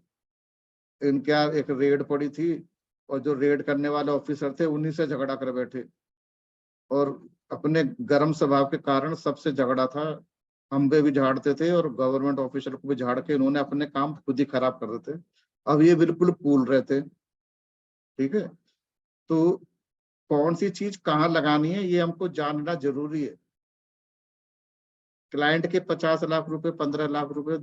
इनके यहाँ एक रेड पड़ी थी, और जो रेड करने वाले ऑफिसर थे उन्हीं से झगड़ा कर बैठे, और अपने गर्म स्वभाव के कारण सबसे झगड़ा था। हम पे भी झाड़ते थे, और गवर्नमेंट ऑफिसर को भी झाड़ के इन्होंने अपने काम खुद ही खराब कर देते। अब ये बिल्कुल कूल रहते। ठीक है, तो कौन सी चीज कहाँ लगानी है ये हमको जानना जरूरी है। क्लाइंट के 50 लाख रुपए, 15 लाख रुपए,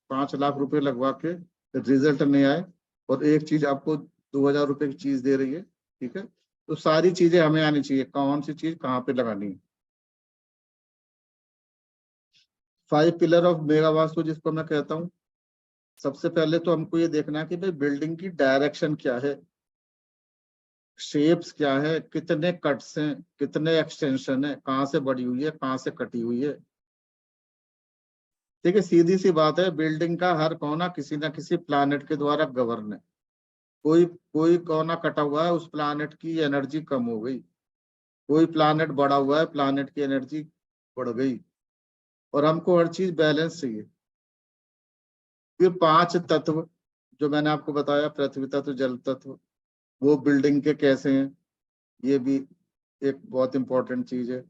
5 लाख रुपए लगवा के रिजल्ट नहीं आए, और एक चीज आपको 2,000 रुपए की चीज दे रही है। ठीक है, तो सारी चीजें हमें आनी चाहिए, कौन सी चीज कहाँ पे लगानी है। 5 पिलर ऑफ मेगा वास्तु जिसको मैं कहता हूँ, सबसे पहले तो हमको ये देखना है कि भाई बिल्डिंग की डायरेक्शन क्या है, शेप्स क्या है, कितने कट्स हैं, कितने एक्सटेंशन है, कहाँ से बढ़ी हुई है, कहाँ से कटी हुई है। ठीक है, सीधी सी बात है, बिल्डिंग का हर कोना किसी ना किसी प्लानेट के द्वारा गवर्न है। कोई कोई कोना कटा हुआ है, उस प्लानेट की एनर्जी कम हो गई। कोई प्लानेट बढ़ा हुआ है, प्लानेट की एनर्जी बढ़ गई। और हमको हर चीज बैलेंस चाहिए। फिर 5 तत्व जो मैंने आपको बताया, पृथ्वी तत्व, जल तत्व, वो बिल्डिंग के कैसे हैं, ये भी एक बहुत इंपॉर्टेंट चीज है।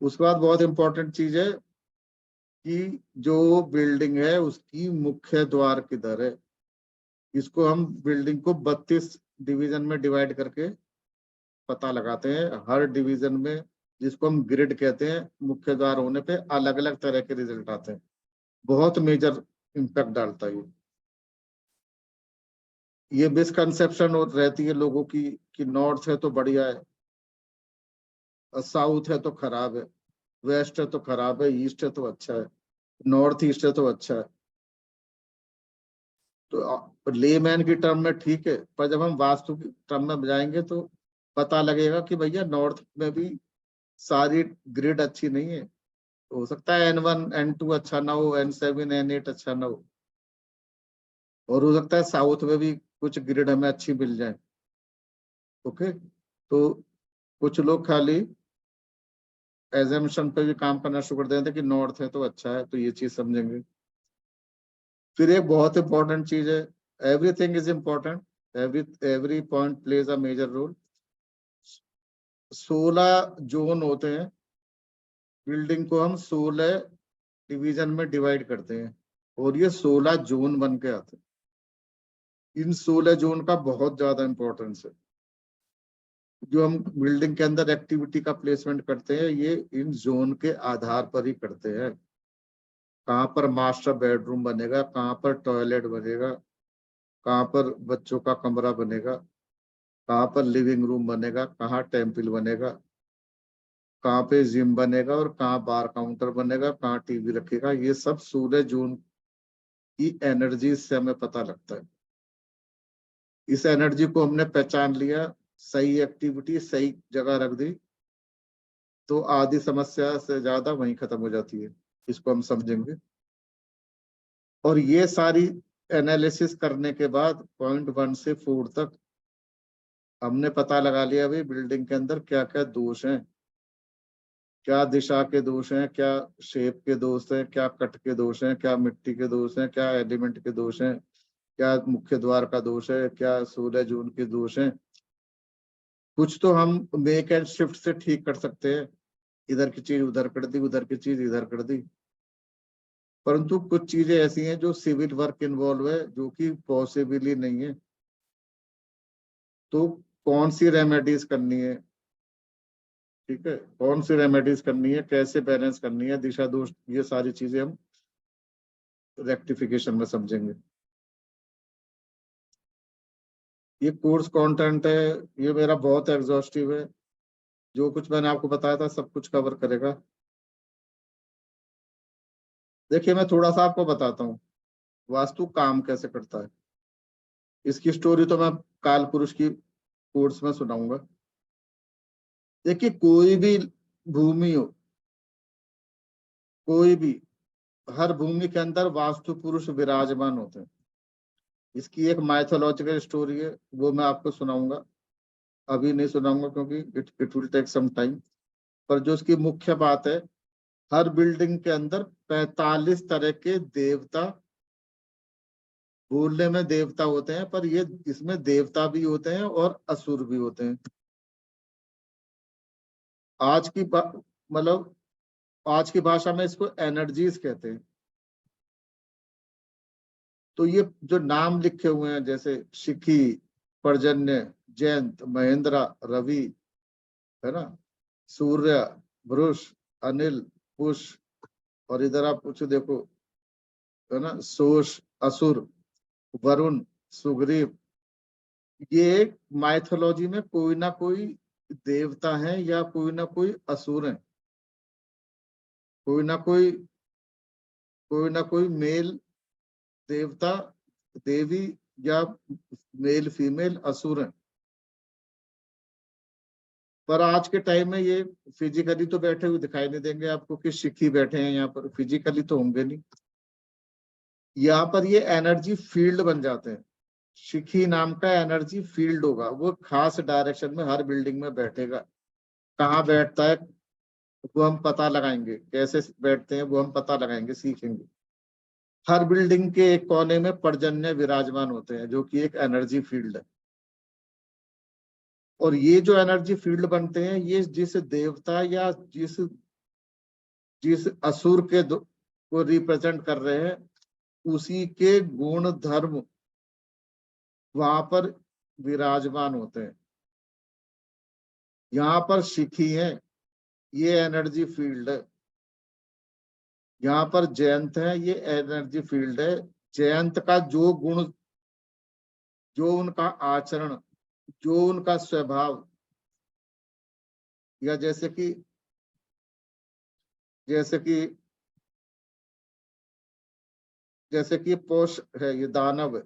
उसके बाद बहुत इंपॉर्टेंट चीज है कि जो बिल्डिंग है उसकी मुख्य द्वार किधर है। इसको हम बिल्डिंग को 32 डिवीजन में डिवाइड करके पता लगाते हैं। हर डिवीजन में, जिसको हम ग्रिड कहते हैं, मुख्य द्वार होने पे अलग अलग तरह के रिजल्ट आते हैं। बहुत मेजर इम्पैक्ट डालता है ये मिसकंसेप्शन रहती है लोगों की कि नॉर्थ है तो बढ़िया है, साउथ है तो खराब है, वेस्ट है तो खराब है, ईस्ट है तो अच्छा है, नॉर्थ ईस्ट है तो अच्छा है। तो लेमैन की टर्म में ठीक है, पर जब हम वास्तु की टर्म में जाएंगे तो पता लगेगा कि भैया नॉर्थ में भी सारी ग्रिड अच्छी नहीं है। हो सकता है N1 N2 अच्छा ना हो, N7 N8 अच्छा ना हो, और हो सकता है साउथ में भी कुछ ग्रिड हमें अच्छी मिल जाए। ओके, तो कुछ लोग खाली एजम्पशन पे भी काम करना शुरू कर देते हैं कि नॉर्थ है तो अच्छा है, तो ये चीज समझेंगे। फिर एक बहुत इंपॉर्टेंट चीज है, everything is important, every every point plays a major role. 16 zone होते हैं, बिल्डिंग को हम 16 डिवीजन में डिवाइड करते हैं, और ये 16 जोन बन के आते हैं। इन 16 जोन का बहुत ज्यादा इंपॉर्टेंस है। जो हम बिल्डिंग के अंदर एक्टिविटी का प्लेसमेंट करते हैं, ये इन जोन के आधार पर ही करते हैं। कहाँ पर मास्टर बेडरूम बनेगा, कहाँ पर टॉयलेट बनेगा, कहाँ पर बच्चों का कमरा बनेगा, कहाँ पर लिविंग रूम बनेगा, कहाँ टेम्पल बनेगा, कहाँ पे जिम बनेगा और कहाँ बार काउंटर बनेगा, कहाँ टीवी रखेगा, ये सब सूर्य जून की एनर्जी से हमें पता लगता है। इस एनर्जी को हमने पहचान लिया, सही एक्टिविटी सही जगह रख दी, तो आधी समस्या से ज्यादा वहीं खत्म हो जाती है। इसको हम समझेंगे। और ये सारी एनालिसिस करने के बाद पॉइंट 1 से 4 तक हमने पता लगा लिया भाई बिल्डिंग के अंदर क्या क्या दोष हैं, क्या दिशा के दोष हैं, क्या शेप के दोष हैं, क्या कट के दोष हैं, क्या मिट्टी के दोष हैं, क्या एलिमेंट के दोष हैं, क्या मुख्य द्वार का दोष है, क्या सूर्य जून के दोष हैं। कुछ तो हम मेक एंड शिफ्ट से ठीक कर सकते हैं, इधर की चीज उधर कर दी, उधर की चीज इधर कर दी, परंतु कुछ चीजें ऐसी हैं जो सिविल वर्क इन्वॉल्व है, जो कि पॉसिबल ही नहीं है। तो कौन सी रेमेडीज करनी है, ठीक है, कौन सी रेमेडीज करनी है, कैसे बैलेंस करनी है, दिशा दोष, ये सारी चीजें हम रेक्टिफिकेशन में समझेंगे। ये कोर्स कंटेंट है, ये मेरा बहुत एग्जॉस्टिव है, जो कुछ मैंने आपको बताया था सब कुछ कवर करेगा। देखिए मैं थोड़ा सा आपको बताता हूँ वास्तु काम कैसे करता है। इसकी स्टोरी तो मैं काल पुरुष की कोर्स में सुनाऊंगा। देखिए कोई भी भूमि हो, कोई भी, हर भूमि के अंदर वास्तु पुरुष विराजमान होते हैं। इसकी एक माइथोलॉजिकल स्टोरी है, वो मैं आपको सुनाऊंगा, अभी नहीं सुनाऊंगा क्योंकि it will take some time. पर जो इसकी मुख्य बात है, हर बिल्डिंग के अंदर 45 तरह के देवता, बोलने में देवता होते हैं पर ये इसमें देवता भी होते हैं और असुर भी होते हैं। आज की मतलब आज की भाषा में इसको एनर्जीज कहते हैं। तो ये जो नाम लिखे हुए हैं जैसे शिखी, पर्जन्य, जयंत, महेंद्रा, रवि, है ना, सूर्य, वृष, अनिल, पुष, और इधर आप कुछ देखो, है ना, सोष, असुर, वरुण, सुग्रीव, ये माइथोलॉजी में कोई ना कोई देवता है या कोई ना कोई असुर है, कोई ना कोई मेल देवता, देवी, या मेल फीमेल असुर है। पर आज के टाइम में ये फिजिकली तो बैठे हुए दिखाई नहीं देंगे आपको कि शिखी बैठे हैं यहाँ पर, फिजिकली तो होंगे नहीं। यहाँ पर ये एनर्जी फील्ड बन जाते हैं। शिखी नाम का एनर्जी फील्ड होगा, वो खास डायरेक्शन में हर बिल्डिंग में बैठेगा। कहाँ बैठता है वो हम पता लगाएंगे, कैसे बैठते हैं वो हम पता लगाएंगे, सीखेंगे। हर बिल्डिंग के एक कोने में पर्जन्य विराजमान होते हैं, जो कि एक एनर्जी फील्ड है। और ये जो एनर्जी फील्ड बनते हैं, ये जिस देवता या जिस जिस असुर के को रिप्रेजेंट कर रहे हैं, उसी के गुण धर्म वहां पर विराजमान होते हैं। यहाँ पर शिखी है, ये एनर्जी फील्ड है। यहाँ पर जयंत है, ये एनर्जी फील्ड है। जयंत का जो गुण, जो उनका आचरण, जो उनका स्वभाव, या जैसे कि पोष है, ये दानव है,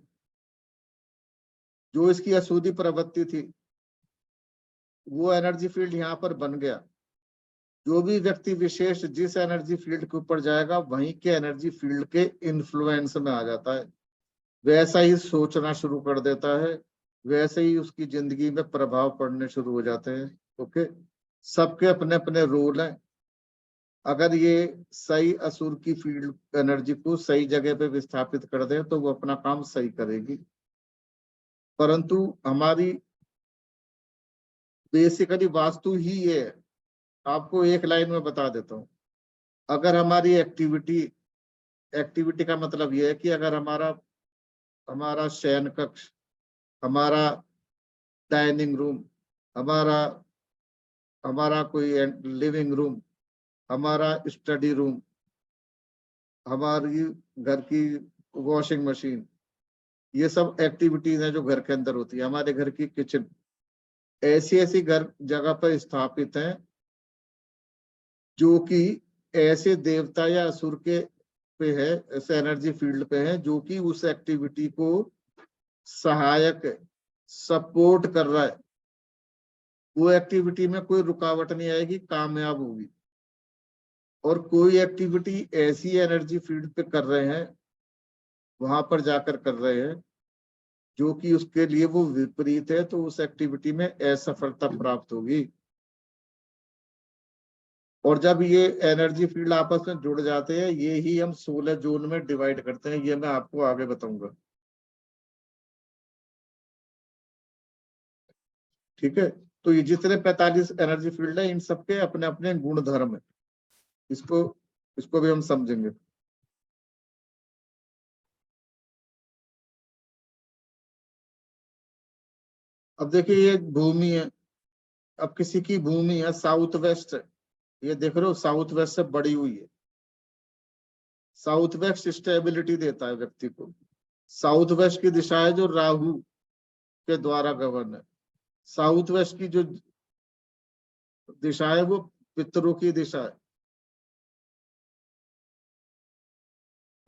जो इसकी अशुद्धि प्रवृत्ति थी, वो एनर्जी फील्ड यहाँ पर बन गया। जो भी व्यक्ति विशेष जिस एनर्जी फील्ड के ऊपर जाएगा, वहीं के एनर्जी फील्ड के इन्फ्लुएंस में आ जाता है, वैसा ही सोचना शुरू कर देता है, वैसे ही उसकी जिंदगी में प्रभाव पड़ने शुरू हो जाते हैं। ओके, सबके अपने अपने रोल हैं। अगर ये सही असुर की फील्ड एनर्जी को सही जगह पे विस्थापित कर दे तो वो अपना काम सही करेगी। परंतु हमारी बेसिकली वास्तु ही ये है। आपको एक लाइन में बता देता हूँ, अगर हमारी एक्टिविटी का मतलब ये है कि अगर हमारा हमारा शयन कक्ष, हमारा डाइनिंग रूम, हमारा हमारा कोई लिविंग रूम, हमारा स्टडी रूम, हमारी घर की वॉशिंग मशीन, ये सब एक्टिविटीज हैं जो घर के अंदर होती है। हमारे घर की किचन, ऐसी ऐसी घर जगह पर स्थापित हैं जो कि ऐसे देवता या असुर के पे है, ऐसे एनर्जी फील्ड पे है जो कि उस एक्टिविटी को सहायक है, सपोर्ट कर रहा है, वो एक्टिविटी में कोई रुकावट नहीं आएगी, कामयाब होगी। और कोई एक्टिविटी ऐसी एनर्जी फील्ड पे कर रहे हैं, वहां पर जाकर कर रहे हैं जो कि उसके लिए वो विपरीत है, तो उस एक्टिविटी में असफलता प्राप्त होगी। और जब ये एनर्जी फील्ड आपस में जुड़ जाते हैं, ये ही हम 16 जोन में डिवाइड करते हैं, ये मैं आपको आगे बताऊंगा। ठीक है, तो ये जितने 45 एनर्जी फील्ड है, इन सबके अपने अपने गुण धर्म है। इसको इसको भी हम समझेंगे। अब देखिए, ये भूमि है। अब किसी की भूमि है साउथ वेस्ट है, ये देख रहे हो साउथ वेस्ट से बड़ी हुई है। साउथ वेस्ट स्टेबिलिटी देता है व्यक्ति को। साउथ वेस्ट की दिशा है जो राहु के द्वारा गवर्न है। साउथ वेस्ट की जो दिशा है वो पितरों की दिशा है।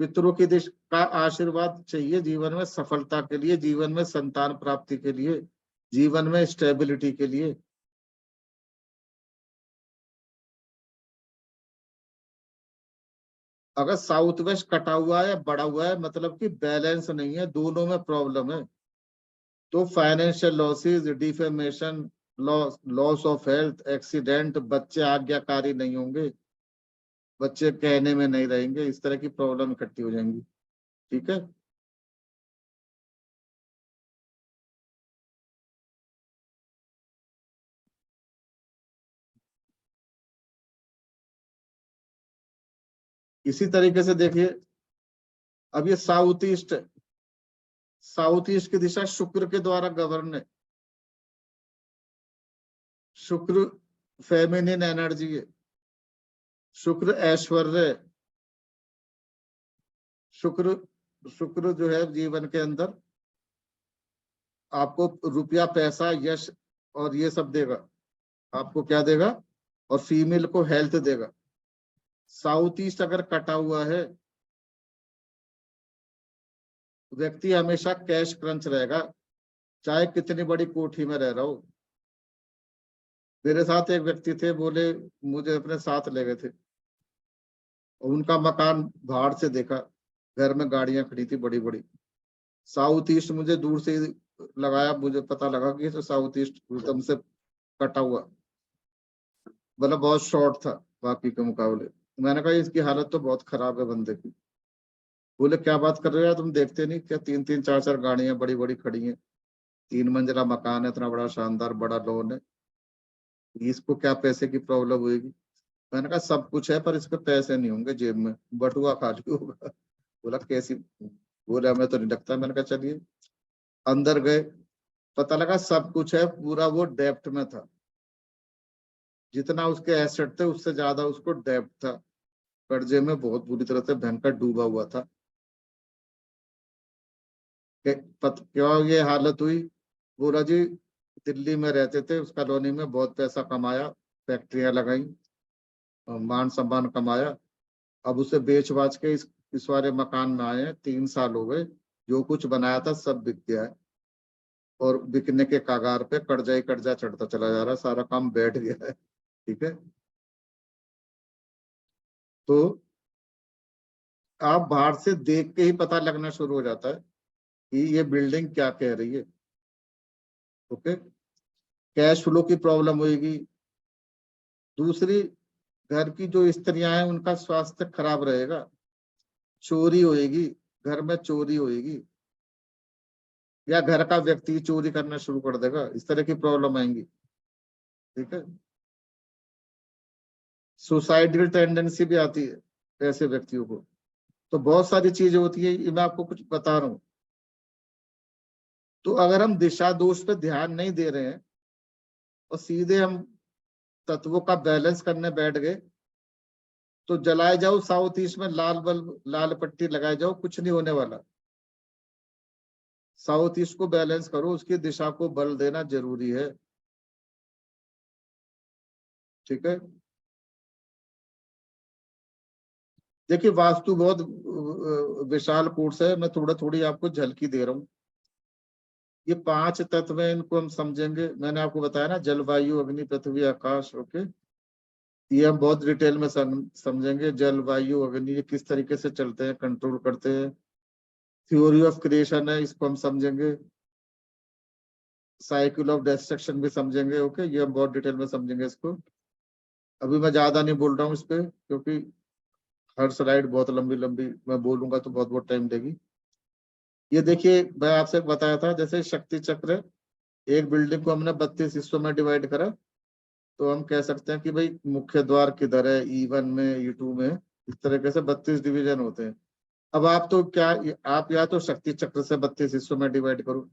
पितरों की दिशा का आशीर्वाद चाहिए जीवन में सफलता के लिए, जीवन में संतान प्राप्ति के लिए, जीवन में स्टेबिलिटी के लिए। अगर साउथ वेस्ट कटा हुआ है या बढ़ा हुआ है, मतलब कि बैलेंस नहीं है, दोनों में प्रॉब्लम है, तो financial losses, defamation, loss loss of health, accident, बच्चे आज्ञाकारी नहीं होंगे, बच्चे कहने में नहीं रहेंगे, इस तरह की प्रॉब्लम इकट्ठी हो जाएंगी। ठीक है। इसी तरीके से देखिए, अब ये साउथ ईस्ट है। साउथ ईस्ट की दिशा शुक्र के द्वारा गवर्न है। शुक्र फेमिनिन एनर्जी है। शुक्र ऐश्वर्य है। शुक्र शुक्र जो है जीवन के अंदर आपको रुपया, पैसा, यश और ये सब देगा। आपको क्या देगा? और फीमेल को हेल्थ देगा। साउथ ईस्ट अगर कटा हुआ है, व्यक्ति हमेशा कैश क्रंच रहेगा, चाहे कितनी बड़ी कोठी में रह रहा हो। मेरे साथ एक व्यक्ति थे, बोले मुझे अपने साथ ले गए थे, और उनका मकान बाहर से देखा, घर में गाड़ियां खड़ी थी बड़ी बड़ी। साउथ ईस्ट मुझे दूर से ही लगाया, मुझे पता लगा कि तो साउथ ईस्ट एकदम से कटा हुआ, मतलब बहुत शॉर्ट था बाकी के मुकाबले। मैंने कहा इसकी हालत तो बहुत खराब है बंदे की। बोले क्या बात कर रहे हो यार, तुम देखते नहीं क्या, तीन तीन चार चार गाड़ियां बड़ी बड़ी खड़ी हैं, 3 मंजिला मकान है, इतना बड़ा शानदार बड़ा लोन है, इसको क्या पैसे की प्रॉब्लम होगी? मैंने कहा सब कुछ है, पर इसके पैसे नहीं होंगे जेब में, बटुआ खाली होगा। बोला कैसी? बोला हमें तो नहीं लगता। मैंने कहा चलिए। अंदर गए, पता लगा सब कुछ है, पूरा वो डेप्ट में था। जितना उसके एसेट थे उससे ज्यादा उसको डेप्ट था, कर्जे में बहुत बुरी तरह से भयंकर डूबा हुआ था। क्यों ये हालत हुई? बोला जी, दिल्ली में रहते थे, उस कॉलोनी में बहुत पैसा कमाया, फैक्ट्रियां लगाई, मान सम्मान कमाया। अब उसे बेच बाच के इस वाले मकान में आए हैं, 3 साल हो गए, जो कुछ बनाया था सब बिक गया है, और बिकने के कगार पे कर्जा ही कर्जा चढ़ता चला जा रहा है, सारा काम बैठ गया है। ठीक है। तो आप बाहर से देख के ही पता लगना शुरू हो जाता है कि ये बिल्डिंग क्या कह रही है। ओके। कैश फ्लो की प्रॉब्लम होगी। दूसरी, घर की जो स्त्रियां हैं उनका स्वास्थ्य खराब रहेगा, चोरी होएगी, घर में चोरी होएगी, या घर का व्यक्ति चोरी करना शुरू कर देगा, इस तरह की प्रॉब्लम आएंगी। ठीक है। सुसाइडल टेंडेंसी भी आती है ऐसे व्यक्तियों को। तो बहुत सारी चीजें होती है, ये मैं आपको कुछ बता रहा हूँ। तो अगर हम दिशा दोष पे ध्यान नहीं दे रहे हैं और सीधे हम तत्वों का बैलेंस करने बैठ गए, तो जलाए जाओ साउथ ईस्ट में लाल बल्ब, लाल पट्टी लगाए जाओ, कुछ नहीं होने वाला। साउथ ईस्ट को बैलेंस करो, उसकी दिशा को बल देना जरूरी है। ठीक है। देखिए वास्तु बहुत विशाल कोर्स है, मैं थोड़ा थोड़ी आपको झलकी दे रहा हूँ। ये 5 तत्व हैं, इनको हम समझेंगे। मैंने आपको बताया ना, जलवायु अग्नि पृथ्वी आकाश। ओके, ये हम बहुत डिटेल में समझेंगे। जलवायु अग्नि ये किस तरीके से चलते हैं, कंट्रोल करते हैं। थ्योरी ऑफ क्रिएशन है, इसको हम समझेंगे। साइकिल ऑफ डिस्ट्रक्शन भी समझेंगे। ओके, ये हम बहुत डिटेल में समझेंगे इसको। अभी मैं ज्यादा नहीं बोल रहा हूँ इस पे, क्योंकि हर स्लाइड बहुत लंबी लंबी मैं बोलूंगा तो बहुत बहुत टाइम देगी। ये देखिए, मैं आपसे बताया था जैसे शक्ति चक्र, एक बिल्डिंग को हमने 32 हिस्सों में डिवाइड करा, तो हम कह सकते हैं कि भाई मुख्य द्वार किधर है, E1 में, E2 में। इस तरीके से 32 डिवीजन होते हैं। अब आप तो क्या, आप या तो शक्ति चक्र से 32 हिस्सों में डिवाइड करो,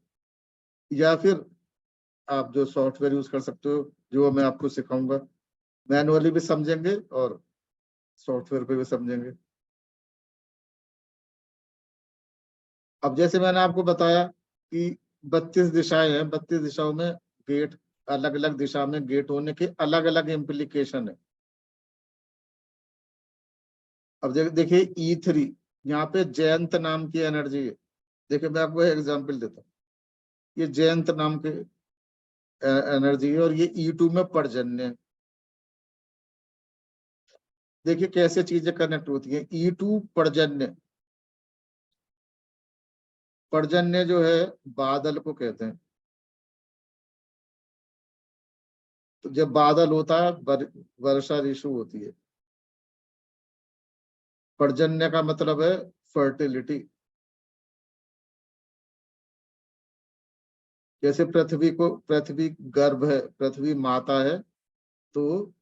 या फिर आप जो सॉफ्टवेयर यूज कर सकते हो, जो मैं आपको सिखाऊंगा। मैनुअली भी समझेंगे और सॉफ्टवेयर पे भी समझेंगे। अब जैसे मैंने आपको बताया कि 32 दिशाएं हैं, 32 दिशाओं में गेट, अलग अलग दिशा में गेट होने के अलग अलग इम्प्लीकेशन है। अब देखिए E3, यहाँ पे जयंत नाम की एनर्जी है। देखिए मैं आपको एग्जांपल देता हूँ, ये जयंत नाम के एनर्जी है, और ये E2 में पर्जन्य है। देखिए कैसे चीजें कनेक्ट होती है। E2 पर्जन्य, पर्जन्य जो है बादल को कहते हैं। तो जब बादल होता है वर्षा ऋतु होती है। पर्जन्य का मतलब है फर्टिलिटी। जैसे पृथ्वी को, पृथ्वी गर्भ है, पृथ्वी माता है, तो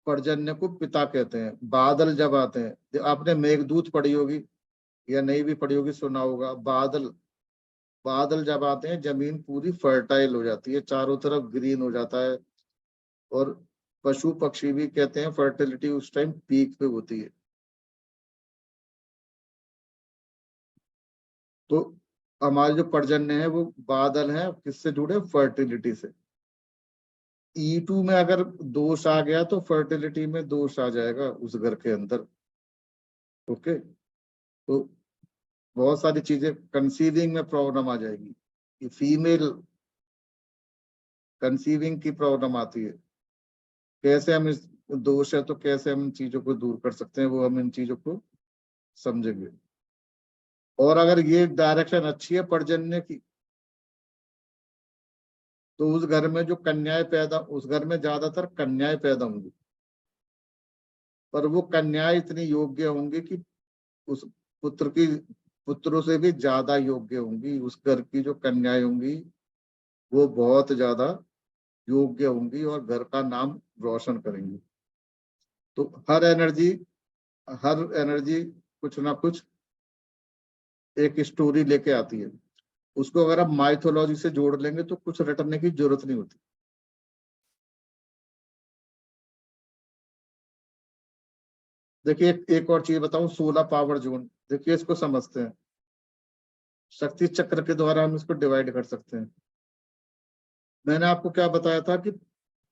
पर्जन्य को पिता कहते हैं। बादल जब आते हैं, आपने मेघदूत पढ़ी होगी या नहीं भी पढ़ी होगी, सुना होगा। बादल, बादल जब आते हैं जमीन पूरी फर्टाइल हो जाती है, चारों तरफ ग्रीन हो जाता है। और पशु पक्षी भी कहते हैं फर्टिलिटी उस टाइम पीक पे होती है। तो हमारे जो पर्जन्य है वो बादल है, किससे जुड़े, फर्टिलिटी से। E2 में अगर दोष आ गया तो फर्टिलिटी में दोष आ जाएगा उस घर के अंदर। ओके, तो बहुत सारी चीजें, कंसीविंग में प्रॉब्लम आ जाएगी कि फीमेल कंसीविंग की प्रॉब्लम आती है। कैसे हम इस, दोष है तो कैसे हम इन चीजों को दूर कर सकते हैं, वो हम इन चीजों को समझेंगे। और अगर ये डायरेक्शन अच्छी है पर्जन्य की, तो उस घर में जो कन्याएं पैदा, उस घर में ज्यादातर कन्याएं पैदा होंगी। पर वो कन्याएं इतनी योग्य होंगी कि उस पुत्र की, पुत्रों से भी ज्यादा योग्य होंगी। उस घर की जो कन्याएं होंगी वो बहुत ज्यादा योग्य होंगी और घर का नाम रोशन करेंगी। तो हर एनर्जी कुछ ना कुछ एक स्टोरी लेके आती है। उसको अगर आप माइथोलॉजी से जोड़ लेंगे तो कुछ रटने की जरूरत नहीं होती। देखिए एक और चीज बताऊं, 16 पावर जोन। देखिए इसको समझते हैं, शक्ति चक्र के द्वारा हम इसको डिवाइड कर सकते हैं। मैंने आपको क्या बताया था कि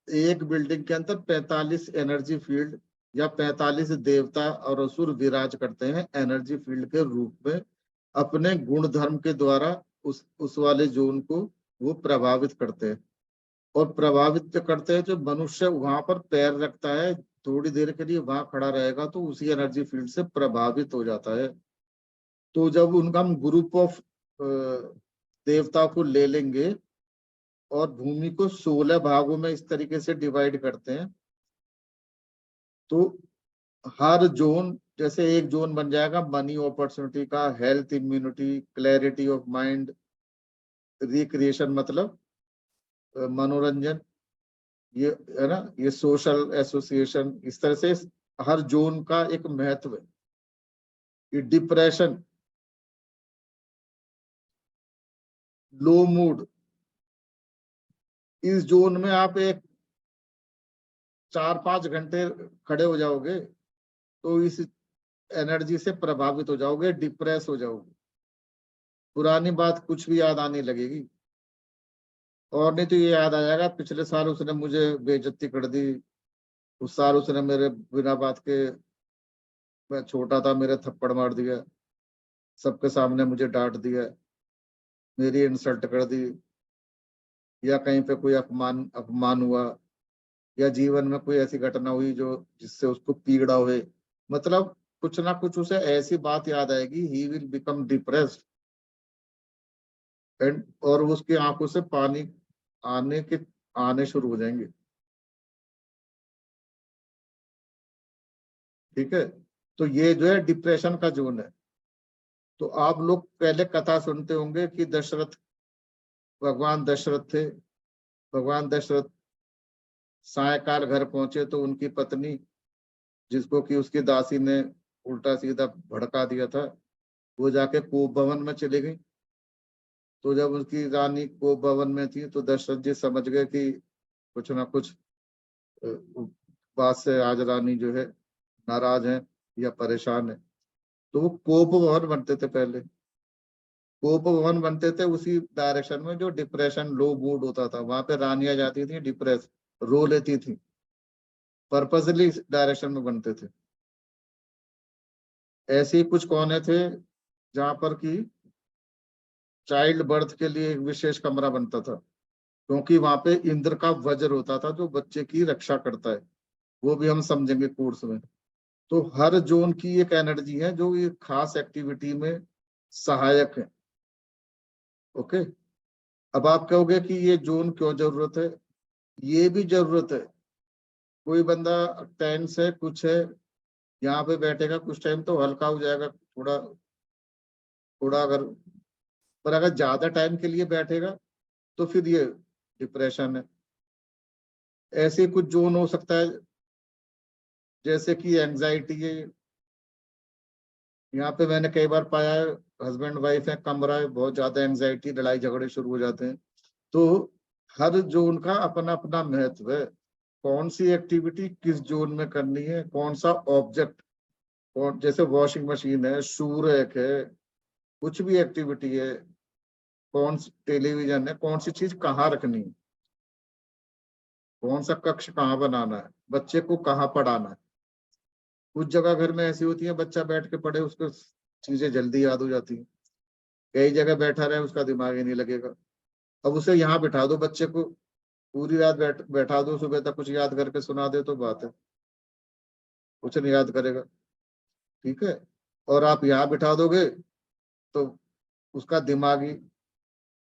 एक बिल्डिंग के अंदर 45 एनर्जी फील्ड या 45 देवता और असुर विराज करते हैं एनर्जी फील्ड के रूप में। अपने गुण धर्म के द्वारा उस वाले जोन को वो प्रभावित करते हैं। और प्रभावित करते हैं, जो मनुष्य वहां पर पैर रखता है, थोड़ी देर के लिए वहां खड़ा रहेगा तो उसी एनर्जी फील्ड से प्रभावित हो जाता है। तो जब उनका हम ग्रुप ऑफ देवता को ले लेंगे और भूमि को 16 भागों में इस तरीके से डिवाइड करते हैं, तो हर जोन, जैसे एक जोन बन जाएगा मनी अपॉर्चुनिटी का, health, immunity, clarity of mind, recreation मतलब मनोरंजन, ये है ना, ये सोशल एसोसिएशन। इस तरह से हर जोन का एक महत्व है। ये डिप्रेशन, लो मूड, इस जोन में आप एक 4-5 घंटे खड़े हो जाओगे तो इस एनर्जी से प्रभावित हो जाओगे, डिप्रेस हो जाओगे, पुरानी बात कुछ भी याद आने लगेगी। और नहीं तो ये याद आ जाएगा पिछले साल उसने मुझे बेइज्जती कर दी, उस साल उसने मेरे बिना बात के मैं छोटा था, मेरे थप्पड़ मार दिया, सबके सामने मुझे डांट दिया, मेरी इंसल्ट कर दी, या कहीं पे कोई अपमान अपमान हुआ, या जीवन में कोई ऐसी घटना हुई जो जिससे उसको पीड़ा हुए, मतलब कुछ ना कुछ उसे ऐसी बात याद आएगी, he will become depressed and, और उसकी आंखों से पानी आने के आने शुरू हो जाएंगे। ठीक है, तो ये जो है डिप्रेशन का जोन है। तो आप लोग पहले कथा सुनते होंगे कि दशरथ, भगवान दशरथ थे। भगवान दशरथ सायकाल घर पहुंचे तो उनकी पत्नी, जिसको कि उसकी दासी ने उल्टा सीधा भड़का दिया था, वो जाके कोप भवन में चली गई। तो जब उसकी रानी कोप भवन में थी तो दशरथ जी समझ गए कि कुछ ना कुछ अ, बात से आज रानी जो है नाराज है या परेशान है। तो वो कोप भवन बनते थे पहले, कोप भवन बनते थे उसी डायरेक्शन में जो डिप्रेशन लो मूड होता था, वहां पे रानियां जाती थी डिप्रेस, रो लेती थी, पर्पसली इस डायरेक्शन में बनते थे। ऐसे ही कुछ कोने थे जहां पर कि चाइल्ड बर्थ के लिए एक विशेष कमरा बनता था, क्योंकि वहां पे इंद्र का वज्र होता था जो बच्चे की रक्षा करता है, वो भी हम समझेंगे कोर्स में। तो हर जोन की एक एनर्जी है जो ये खास एक्टिविटी में सहायक है। ओके, अब आप कहोगे कि ये जोन क्यों जरूरत है? ये भी जरूरत है। कोई बंदा टेंस है, कुछ है, यहाँ पे बैठेगा कुछ टाइम तो हल्का हो जाएगा, थोड़ा थोड़ा, अगर पर अगर ज्यादा टाइम के लिए बैठेगा तो फिर ये डिप्रेशन है। ऐसे कुछ जोन हो सकता है, जैसे कि एंजाइटी है। यहाँ पे मैंने कई बार पाया है, हस्बैंड वाइफ है, कमरा है, बहुत ज्यादा एंजाइटी, लड़ाई झगड़े शुरू हो जाते हैं। तो हर जोन का अपना अपना महत्व है, कौन सी एक्टिविटी किस जोन में करनी है, कौन सा ऑब्जेक्ट, और जैसे वॉशिंग मशीन है, शू रैक है, कुछ भी एक्टिविटी है, कौन सी टेलीविजन है, कौन सी चीज कहाँ रखनी है, कौन सा कक्ष कहाँ बनाना है, बच्चे को कहाँ पढ़ाना है। कुछ जगह घर में ऐसी होती है बच्चा बैठ के पढ़े, उसको चीजें जल्दी याद हो जाती है, कई जगह बैठा रहे उसका दिमाग ही नहीं लगेगा। अब उसे यहाँ बिठा दो बच्चे को, पूरी रात बैठा दो, सुबह तक कुछ याद करके सुना दे तो बात है, कुछ नहीं याद करेगा। ठीक है, और आप यहाँ बिठा दोगे तो उसका दिमाग ही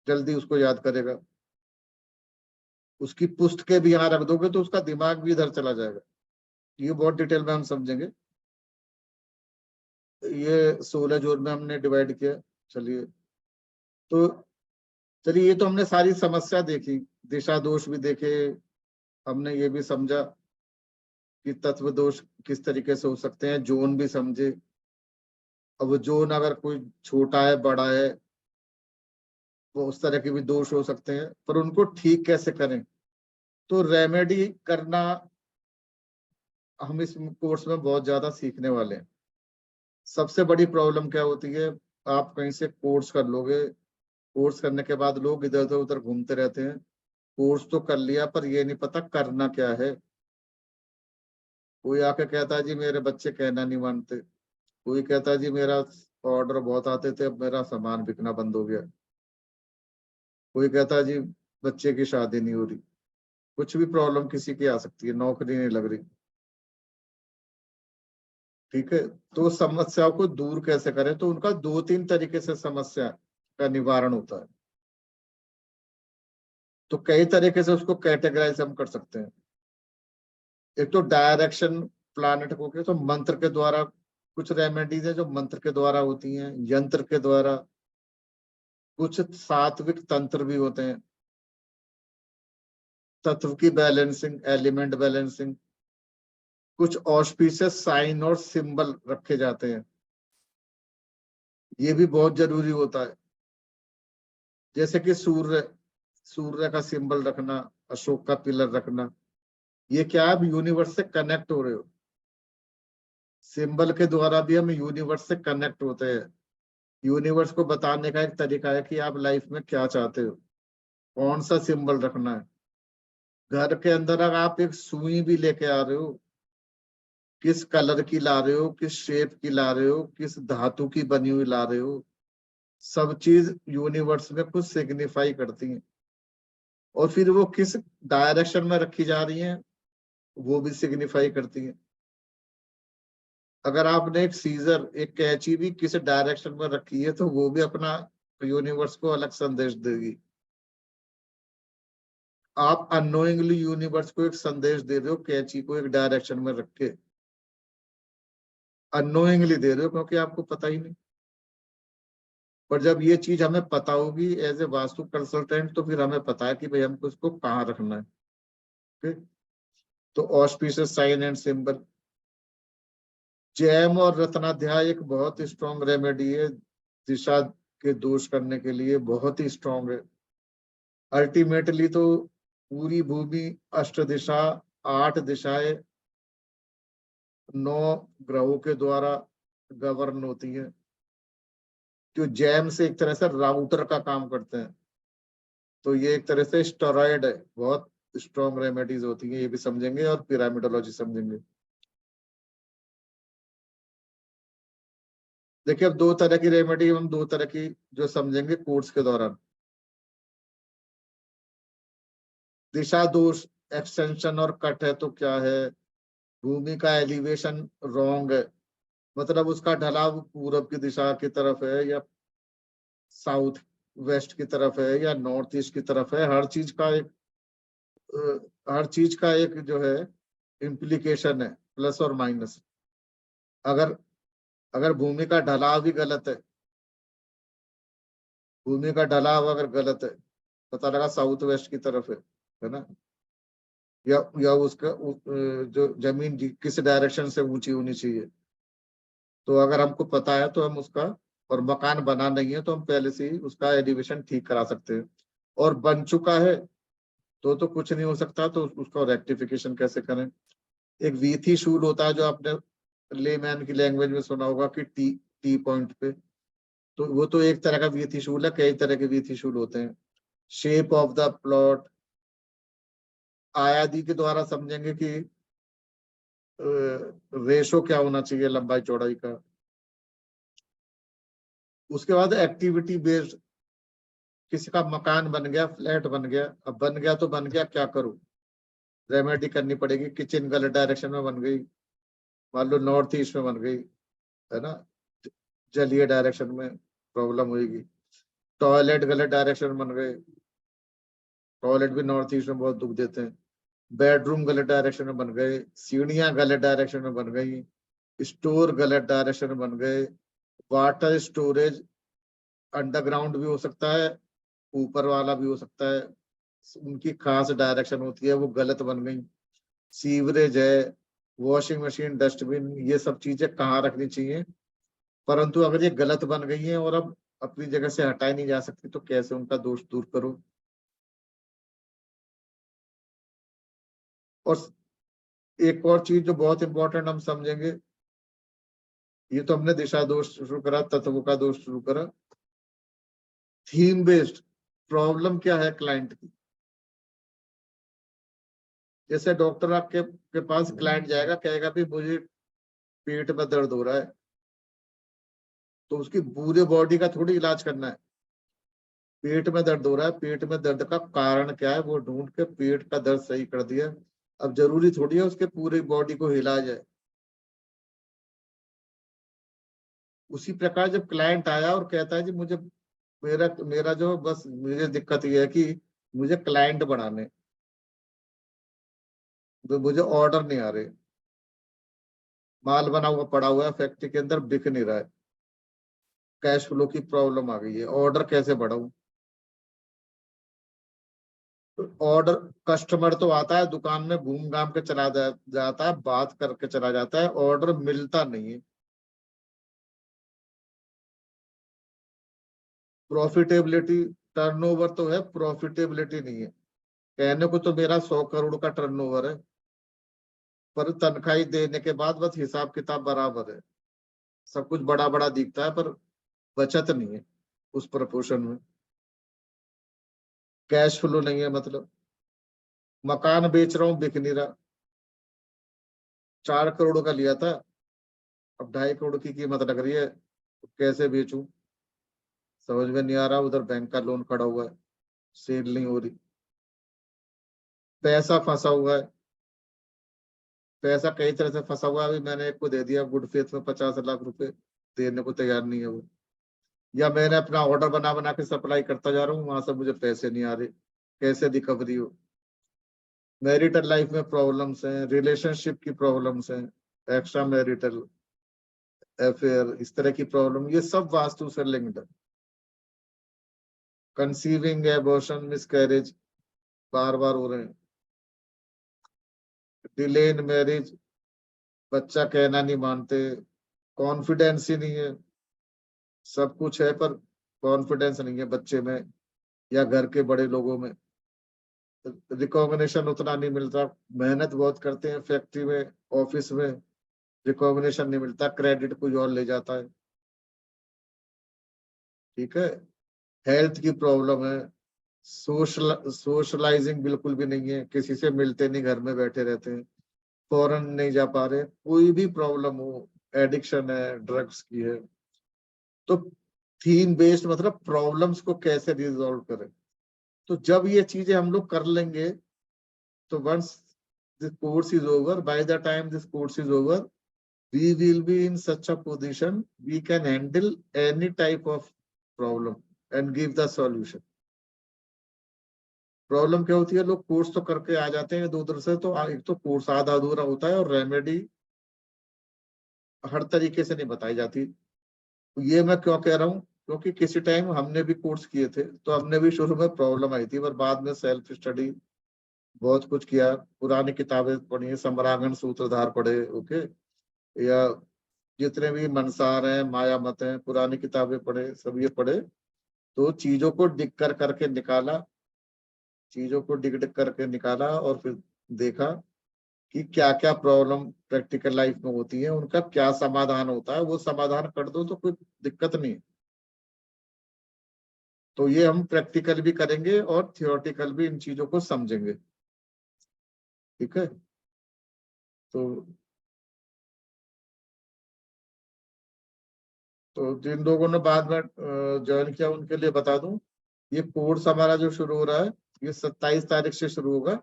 जल्दी उसको याद करेगा। उसकी पुस्तकें भी यहाँ रख दोगे तो उसका दिमाग भी इधर चला जाएगा। ये बहुत डिटेल में हम समझेंगे। ये 16 जोन में हमने डिवाइड किया। चलिए, तो चलिए, ये तो हमने सारी समस्या देखी, दिशा दोष भी देखे, हमने ये भी समझा कि तत्व दोष किस तरीके से हो सकते हैं, जोन भी समझे। अब जोन अगर कोई छोटा है बड़ा है, वो उस तरह के भी दोष हो सकते हैं, पर उनको ठीक कैसे करें, तो रेमेडी करना हम इस कोर्स में बहुत ज्यादा सीखने वाले हैं। सबसे बड़ी प्रॉब्लम क्या होती है, आप कहीं से कोर्स कर लोगे, कोर्स करने के बाद लोग इधर उधर उधर घूमते रहते हैं, कोर्स तो कर लिया पर ये नहीं पता करना क्या है। कोई आके कहता है जी मेरे बच्चे कहना नहीं मानते, कोई कहता है जी मेरा ऑर्डर बहुत आते थे, अब मेरा सामान बिकना बंद हो गया, कोई कहता है जी बच्चे की शादी नहीं हो रही, कुछ भी प्रॉब्लम किसी की आ सकती है, नौकरी नहीं लग रही। ठीक है, तो समस्याओं को दूर कैसे करें, तो उनका दो तीन तरीके से समस्या का निवारण होता है। तो कई तरीके से उसको कैटेगराइज हम कर सकते हैं। एक तो डायरेक्शन प्लानिट को के, तो मंत्र के द्वारा, कुछ रेमेडीज है जो मंत्र के द्वारा होती हैं, यंत्र के द्वारा, कुछ सात्विक तंत्र भी होते हैं, तत्व की बैलेंसिंग, एलिमेंट बैलेंसिंग, कुछ ऑस्पिशियस साइन और सिंबल रखे जाते हैं, ये भी बहुत जरूरी होता है। जैसे कि सूर्य, सूर्य का सिंबल रखना, अशोक का पिलर रखना, ये क्या, आप यूनिवर्स से कनेक्ट हो रहे हो। सिंबल के द्वारा भी हम यूनिवर्स से कनेक्ट होते हैं। यूनिवर्स को बताने का एक तरीका है कि आप लाइफ में क्या चाहते हो, कौन सा सिंबल रखना है। घर के अंदर अगर आप एक सुई भी लेके आ रहे हो, किस कलर की ला रहे हो, किस शेप की ला रहे हो, किस धातु की बनी हुई ला रहे हो, सब चीज यूनिवर्स में कुछ सिग्निफाई करती है। और फिर वो किस डायरेक्शन में रखी जा रही है वो भी सिग्निफाई करती है। अगर आपने एक सीजर, एक कैंची भी किस डायरेक्शन में रखी है तो वो भी अपना यूनिवर्स को अलग संदेश देगी। आप अननोइंगली यूनिवर्स को एक संदेश दे रहे हो कैंची को एक डायरेक्शन में रख के, अननोइंगली दे रहे हो क्योंकि आपको पता ही नहीं। पर जब ये चीज हमें पता होगी एज ए वास्तु कंसल्टेंट, तो फिर हमें पता है कि भाई हमको इसको कहाँ रखना है। ठीक। तो auspicious sign and symbol, gem और रत्नाध्याय एक बहुत स्ट्रॉन्ग रेमेडी है दिशा के दोष करने के लिए, बहुत ही स्ट्रॉन्ग है। अल्टीमेटली तो पूरी भूमि अष्ट दिशा, 8 दिशाएं 9 ग्रहों के द्वारा गवर्न होती है, जो जैम से एक तरह से राउटर का काम करते हैं। तो ये एक तरह से स्टेरॉइड है, बहुत स्ट्रॉन्ग रेमेडीज होती है, ये भी समझेंगे और पिरामिडोलॉजी समझेंगे। देखिए अब 2 तरह की रेमेडी, हम 2 तरह की जो समझेंगे कोर्स के दौरान। दिशा दोष एक्सटेंशन और कट है तो क्या है, भूमि का एलिवेशन रॉन्ग है, मतलब उसका ढलाव पूरब की दिशा की तरफ है या साउथ वेस्ट की तरफ है या नॉर्थ ईस्ट की तरफ है। हर चीज का एक जो है इम्प्लीकेशन है, प्लस और माइनस। अगर अगर भूमि का ढलाव भी गलत है, भूमि का ढलाव अगर गलत है, पता लगा साउथ वेस्ट की तरफ है ना, या उसका जो जमीन किस डायरेक्शन से ऊंची होनी चाहिए, तो अगर हमको पता है तो हम उसका, और मकान बना नहीं है तो हम पहले से ही उसका एलिवेशन ठीक करा सकते हैं। और बन चुका है तो कुछ नहीं हो सकता, तो उसका रेक्टिफिकेशन कैसे करें। एक वीथी शूल होता है जो आपने लेमैन की लैंग्वेज में सुना होगा कि टी टी पॉइंट पे, तो वो तो एक तरह का वीथी शूल है, कई तरह के वीथी शूल होते हैं। शेप ऑफ द प्लॉट आयादी के द्वारा समझेंगे कि रेशो क्या होना चाहिए लंबाई चौड़ाई का। उसके बाद एक्टिविटी बेस्ड, किसी का मकान बन गया, फ्लैट बन गया, अब बन गया तो बन गया, क्या करूं, रेमेडी करनी पड़ेगी। किचन गलत डायरेक्शन में बन गई, मान लो नॉर्थ ईस्ट में बन गई, है ना, जलीय डायरेक्शन में प्रॉब्लम होगी। टॉयलेट गलत डायरेक्शन में बन गए, टॉयलेट भी नॉर्थ ईस्ट में बहुत दुख देते हैं। बेडरूम गलत डायरेक्शन में बन गए, सीढ़ियां गलत डायरेक्शन में बन गई, स्टोर गलत डायरेक्शन में बन गए, वाटर स्टोरेज अंडरग्राउंड भी हो सकता है, ऊपर वाला भी हो सकता है, उनकी खास डायरेक्शन होती है, वो गलत बन गई। सीवरेज है, वॉशिंग मशीन, डस्टबिन, ये सब चीजें कहाँ रखनी चाहिए। परंतु अगर ये गलत बन गई है और अब अपनी जगह से हटाई नहीं जा सकती, तो कैसे उनका दोष दूर करो। और एक और चीज जो बहुत इंपॉर्टेंट हम समझेंगे, ये तो हमने दिशा दोष शुरू करा, तत्वों का दोष शुरू करा। थीम बेस्ड प्रॉब्लम क्या है क्लाइंट की। जैसे डॉक्टर आपके के पास क्लाइंट जाएगा, कहेगा भी मुझे पेट में दर्द हो रहा है, तो उसकी पूरे बॉडी का थोड़ी इलाज करना है। पेट में दर्द हो रहा है, पेट में दर्द का कारण क्या है वो ढूंढ के पेट का दर्द सही कर दिया। अब जरूरी थोड़ी है उसके पूरी बॉडी को हिला जाए। उसी प्रकार जब क्लाइंट आया और कहता है जी मुझे, मेरा मेरा जो बस मुझे दिक्कत ये है कि मुझे क्लाइंट बढ़ाने, तो मुझे ऑर्डर नहीं आ रहे, माल बना हुआ पड़ा हुआ है फैक्ट्री के अंदर, बिक नहीं रहा है, कैश फ्लो की प्रॉब्लम आ गई है, ऑर्डर कैसे बढ़ाऊं। तो ऑर्डर, कस्टमर तो आता है दुकान में, घूम घाम के चला जाता है, बात करके चला जाता है, ऑर्डर मिलता नहीं है। प्रॉफिटेबिलिटी, टर्नओवर तो है, प्रॉफिटेबिलिटी नहीं है। कहने को तो मेरा 100 करोड़ का टर्नओवर है, पर तनख्वाही देने के बाद बस हिसाब किताब बराबर है, सब कुछ बड़ा बड़ा दिखता है पर बचत नहीं है उस प्रपोर्शन में, कैश फ्लो नहीं है। मतलब मकान बेच रहा हूँ, बिक नहीं रहा, 4 करोड़ का लिया था, अब 2.5 करोड़ की कीमत लग रही है, तो कैसे बेचूं, समझ में नहीं आ रहा। उधर बैंक का लोन खड़ा हुआ है, सेल नहीं हो रही, पैसा फंसा हुआ है, पैसा कई तरह से फंसा हुआ है। अभी मैंने एक को दे दिया गुड फेथ में 50 लाख रुपए, देने को तैयार नहीं है वो। या मैंने अपना ऑर्डर बना बना के सप्लाई करता जा रहा हूँ, वहां से मुझे पैसे नहीं आ रहे, कैसे रिकवरी हो। मैरिटल लाइफ में प्रॉब्लम्स हैं, रिलेशनशिप की प्रॉब्लम्स हैं, एक्स्ट्रा मैरिटल अफेयर, इस तरह की प्रॉब्लम, ये सब वास्तु से लिंक्ड है। कंसीविंग, एबॉर्शन, मिसकैरेज बार बार हो रहे हैं, डिले इन मैरिज, बच्चा कहना नहीं मानते, कॉन्फिडेंस ही नहीं है, सब कुछ है पर कॉन्फिडेंस नहीं है बच्चे में या घर के बड़े लोगों में, रिकॉग्निशन उतना नहीं मिलता, मेहनत बहुत करते हैं फैक्ट्री में, ऑफिस में, रिकॉग्निशन नहीं मिलता, क्रेडिट कोई और ले जाता है। ठीक है, हेल्थ की प्रॉब्लम है, सोशलाइजिंग बिल्कुल भी नहीं है, किसी से मिलते नहीं, घर में बैठे रहते हैं, फॉरेन नहीं जा पा रहे, कोई भी प्रॉब्लम हो, एडिक्शन है, ड्रग्स की है। तो थीम बेस्ड मतलब प्रॉब्लम्स को कैसे रिजॉल्व करें। तो जब ये चीजें हम लोग कर लेंगे, तो once this course is over, by the time this course is over, we will be in such a position we can handle any type of problem and give the solution. Problem क्या होती है, लोग course तो करके आ जाते हैं दूर से, तो एक तो कोर्स आधा अधूरा होता है और रेमेडी हर तरीके से नहीं बताई जाती। ये मैं क्यों कह रहा हूँ, क्योंकि किसी टाइम हमने भी कोर्स किए थे, तो हमने भी शुरू में प्रॉब्लम आई थी, पर बाद में सेल्फ स्टडी बहुत कुछ किया, पुरानी किताबें पढ़ी, सम्रांगण सूत्रधार पढ़े, ओके, या जितने भी मनसार हैं, माया मत हैं, पुरानी किताबें पढ़े, सब ये पढ़े, तो चीजों को डिग कर करके निकाला, चीजों को डिग डिग करके निकाला, और फिर देखा कि क्या क्या प्रॉब्लम प्रैक्टिकल लाइफ में होती है, उनका क्या समाधान होता है, वो समाधान कर दो तो कोई दिक्कत नहीं। तो ये हम प्रैक्टिकल भी करेंगे और थियोरेटिकल भी इन चीजों को समझेंगे। ठीक है, तो जिन लोगों ने बाद में ज्वाइन किया उनके लिए बता दूं, ये कोर्स हमारा जो शुरू हो रहा है, ये 27 तारीख से शुरू होगा।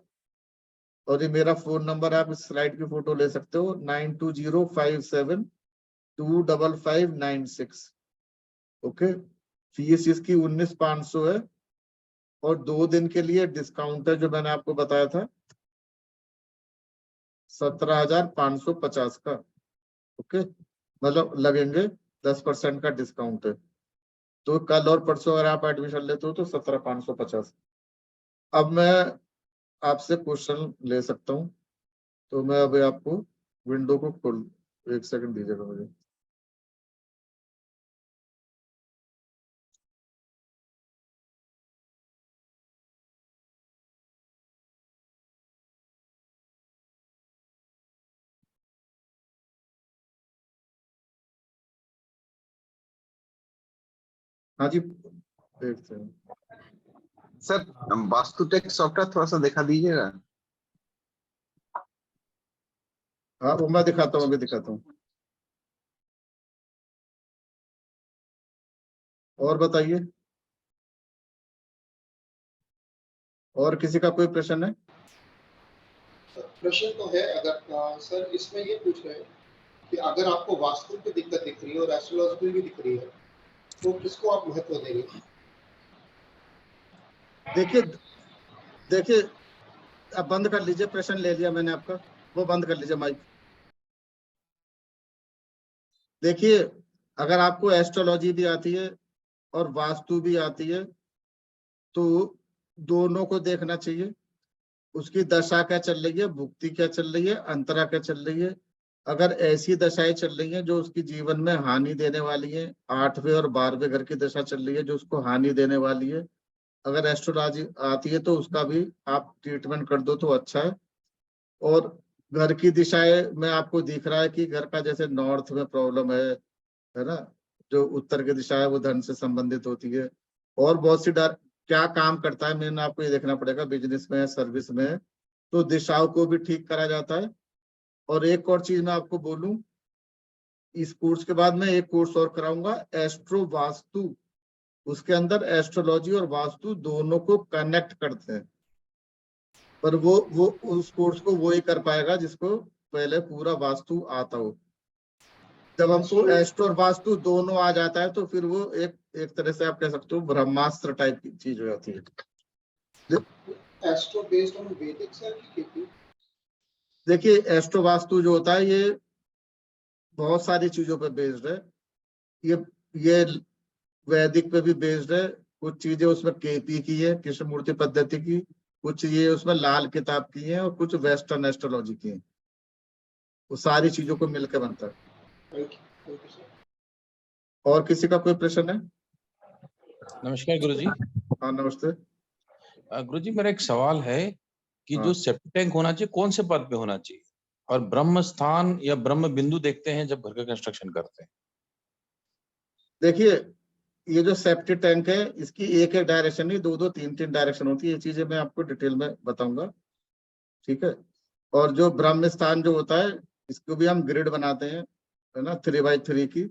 और ये मेरा फोन नंबर, आप इस स्लाइड की फोटो ले सकते हो, 9205725596। ओके, फीस इसकी 19,500 है, और 2 दिन के लिए डिस्काउंट है जो मैंने आपको बताया था, 17,550 का। ओके, मतलब लगेंगे 10% का डिस्काउंट है। तो कल और परसों अगर आप एडमिशन लेते हो तो 17,550। अब मैं आपसे क्वेश्चन ले सकता हूँ, तो मैं अभी आपको विंडो को खोल, 1 सेकंड दीजिएगा मुझे। हाँ जी, देखते हैं सर, वास्तुटेक सॉफ्टवेयर थोड़ा सा दिखा दीजिएगा। हाँ, वो मैं दिखाता हूँ, अभी दिखाता हूँ। और बताइए, और किसी का कोई प्रश्न है? प्रश्न तो है, अगर सर इसमें ये पूछ रहे हैं कि अगर आपको वास्तु की दिक्कत दिख रही है और एस्ट्रोलॉजी भी दिख रही है, तो किसको आप महत्व देंगे? देखिए देखिए, अब बंद कर लीजिए, प्रश्न ले लिया मैंने आपका, वो बंद कर लीजिए माइक। देखिए, अगर आपको एस्ट्रोलॉजी भी आती है और वास्तु भी आती है, तो दोनों को देखना चाहिए। उसकी दशा क्या चल रही है, भुक्ति क्या चल रही है, अंतरा क्या चल रही है। अगर ऐसी दशाएं चल रही हैं जो उसकी जीवन में हानि देने वाली है, 8वें और 12वें घर की दशा चल रही है जो उसको हानि देने वाली है, अगर एस्ट्रोलॉजी आती है तो उसका भी आप ट्रीटमेंट कर दो तो अच्छा है। और घर की दिशाएं में आपको दिख रहा है कि घर का जैसे नॉर्थ में प्रॉब्लम है ना, जो उत्तर की दिशा है वो धन से संबंधित होती है, और बहुत सी डर क्या काम करता है, मैंने आपको ये देखना पड़ेगा, बिजनेस में है, सर्विस में है, तो दिशाओं को भी ठीक करा जाता है। और एक और चीज मैं आपको बोलूं, इस कोर्स के बाद मैं एक कोर्स और कराऊंगा, एस्ट्रो वास्तु। उसके अंदर एस्ट्रोलॉजी और वास्तु दोनों को कनेक्ट करते हैं, पर वो उस कोर्स को वो ही कर पाएगा जिसको पहले पूरा वास्तु आता हो। जब हमको एस्ट्रो और वास्तु दोनों आ जाता है तो फिर वो एक तरह से आप कह सकते हो ब्रह्मास्त्र टाइप की चीज हो जाती है। एस्ट्रो बेस्ड ऑन वैदिक सर की खेती। देखिए एस्ट्रो वास्तु जो होता है ये बहुत सारी चीजों पे बेस्ड है। ये वैदिक पे भी बेस्ड है, कुछ चीजें उसमें केपी की है, कृष्णमूर्ति पद्धति की, कुछ चीजें उसमें लाल किताब की है, और कुछ वेस्टर्न एस्ट्रोलॉजी की है। वो सारी चीजों को मिलकर बनता है। Thank you sir. और किसी का कोई प्रश्न है? नमस्कार गुरुजी। हाँ नमस्ते। गुरुजी मेरा एक सवाल है कि हाँ। जो सेप्टिक टैंक होना चाहिए कौन से पद पे होना चाहिए, और ब्रह्म स्थान या ब्रह्म बिंदु देखते हैं जब घर का कंस्ट्रक्शन करते हैं? देखिए ये जो सेप्टिक टैंक है इसकी एक एक डायरेक्शन नहीं, दो दो तीन तीन डायरेक्शन होती है। ये चीजें मैं आपको डिटेल में बताऊंगा, ठीक है। और जो ब्रह्म स्थान जो होता है इसको भी हम ग्रिड बनाते हैं, है ना, 3x3 की।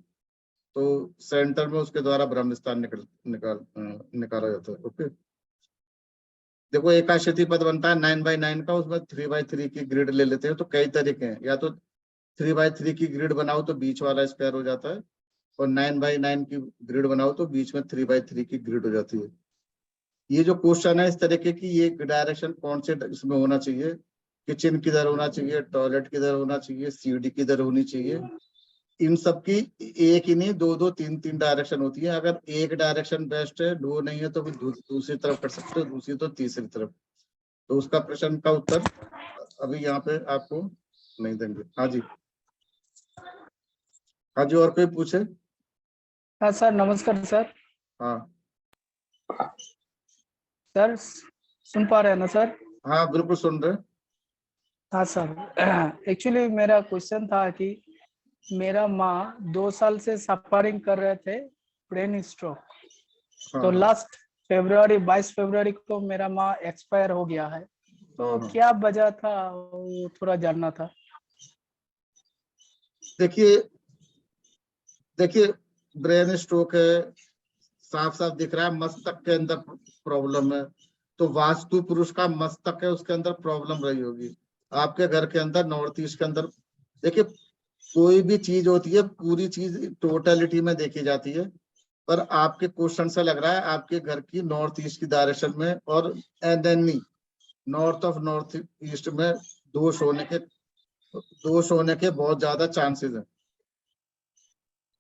तो सेंटर में उसके द्वारा ब्रह्म स्थान निकाला जाता है। ओके, देखो एकाशती पद बनता है 9x9 का, उसमें 3x3 की ग्रिड ले लेते हैं। तो कई तरीके हैं, या तो 3x3 की ग्रिड बनाओ तो बीच वाला स्क्वायर हो जाता है, और 9x9 की ग्रिड बनाओ तो बीच में 3x3 की ग्रिड हो जाती है। ये जो क्वेश्चन है इस तरीके की, ये डायरेक्शन कौन से इसमें होना चाहिए, किचन किधर होना चाहिए, टॉयलेट किधर होना चाहिए, सीढ़ी किधर होनी चाहिए, इन सब की एक ही नहीं दो दो तीन तीन डायरेक्शन होती है। अगर एक डायरेक्शन बेस्ट है, दो नहीं है तो फिर दूसरी तरफ कर सकते हो, दूसरी तो तीसरी तरफ। तो उसका प्रश्न का उत्तर अभी यहाँ पे आपको नहीं देंगे। हाँ जी, हाँ जी, और कोई पूछे? हाँ सर, नमस्कार सर। हाँ सर सुन पा रहे हैं ना सर? हाँ बिल्कुल सुन रहे। हाँ सर, एक्चुअली मेरा क्वेश्चन था कि मेरा माँ 2 साल से सफरिंग कर रहे थे ब्रेन स्ट्रोक। हाँ, तो लास्ट फरवरी 22 फरवरी को मेरा माँ एक्सपायर हो गया है। तो हाँ। क्या वजह था वो थोड़ा जानना था। देखिए देखिए ब्रेन स्ट्रोक है, साफ साफ दिख रहा है, मस्तक के अंदर प्रॉब्लम है। तो वास्तु पुरुष का मस्तक है, उसके अंदर प्रॉब्लम रही होगी। आपके घर के अंदर नॉर्थ ईस्ट के अंदर, देखिए कोई भी चीज होती है पूरी चीज टोटलिटी में देखी जाती है, पर आपके क्वेश्चन से लग रहा है आपके घर की नॉर्थ ईस्ट की डायरेक्शन में और एनएनई नॉर्थ ऑफ नॉर्थ ईस्ट में दोष होने के बहुत ज्यादा चांसेस हैं।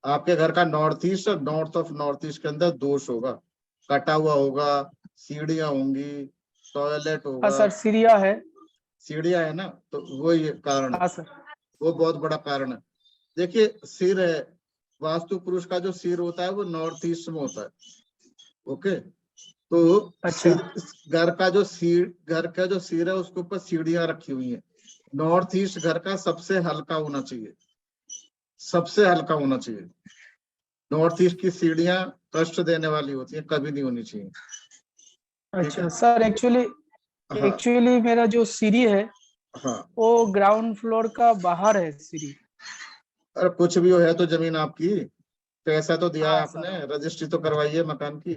आपके घर का नॉर्थ ईस्ट और नॉर्थ ऑफ नॉर्थ ईस्ट के अंदर दोष होगा, कटा हुआ होगा, सीढ़ियां होंगी, टॉयलेट हाँ होगा। सर, सीरिया है। सीढ़ियां है ना, तो वो ये कारण है, हाँ सर। वो बहुत बड़ा कारण है। देखिए सिर है, वास्तु पुरुष का जो सिर होता है वो नॉर्थ ईस्ट में होता है। ओके, तो अच्छा। घर का जो सिर है उसके ऊपर सीढ़ियां रखी हुई हैं। नॉर्थ ईस्ट घर का सबसे हल्का होना चाहिए, सबसे हल्का होना चाहिए। नॉर्थ ईस्ट की सीढ़ियां कष्ट देने वाली होती है, कभी नहीं होनी चाहिए। अच्छा सर, हाँ एक्चुअली मेरा जो सीढ़ी है हाँ, वो ग्राउंड फ्लोर का बाहर है सीढ़ी। अरे कुछ भी हो, है तो जमीन आपकी, पैसा तो दिया है हाँ आपने, सर। रजिस्ट्री तो करवाई है मकान की।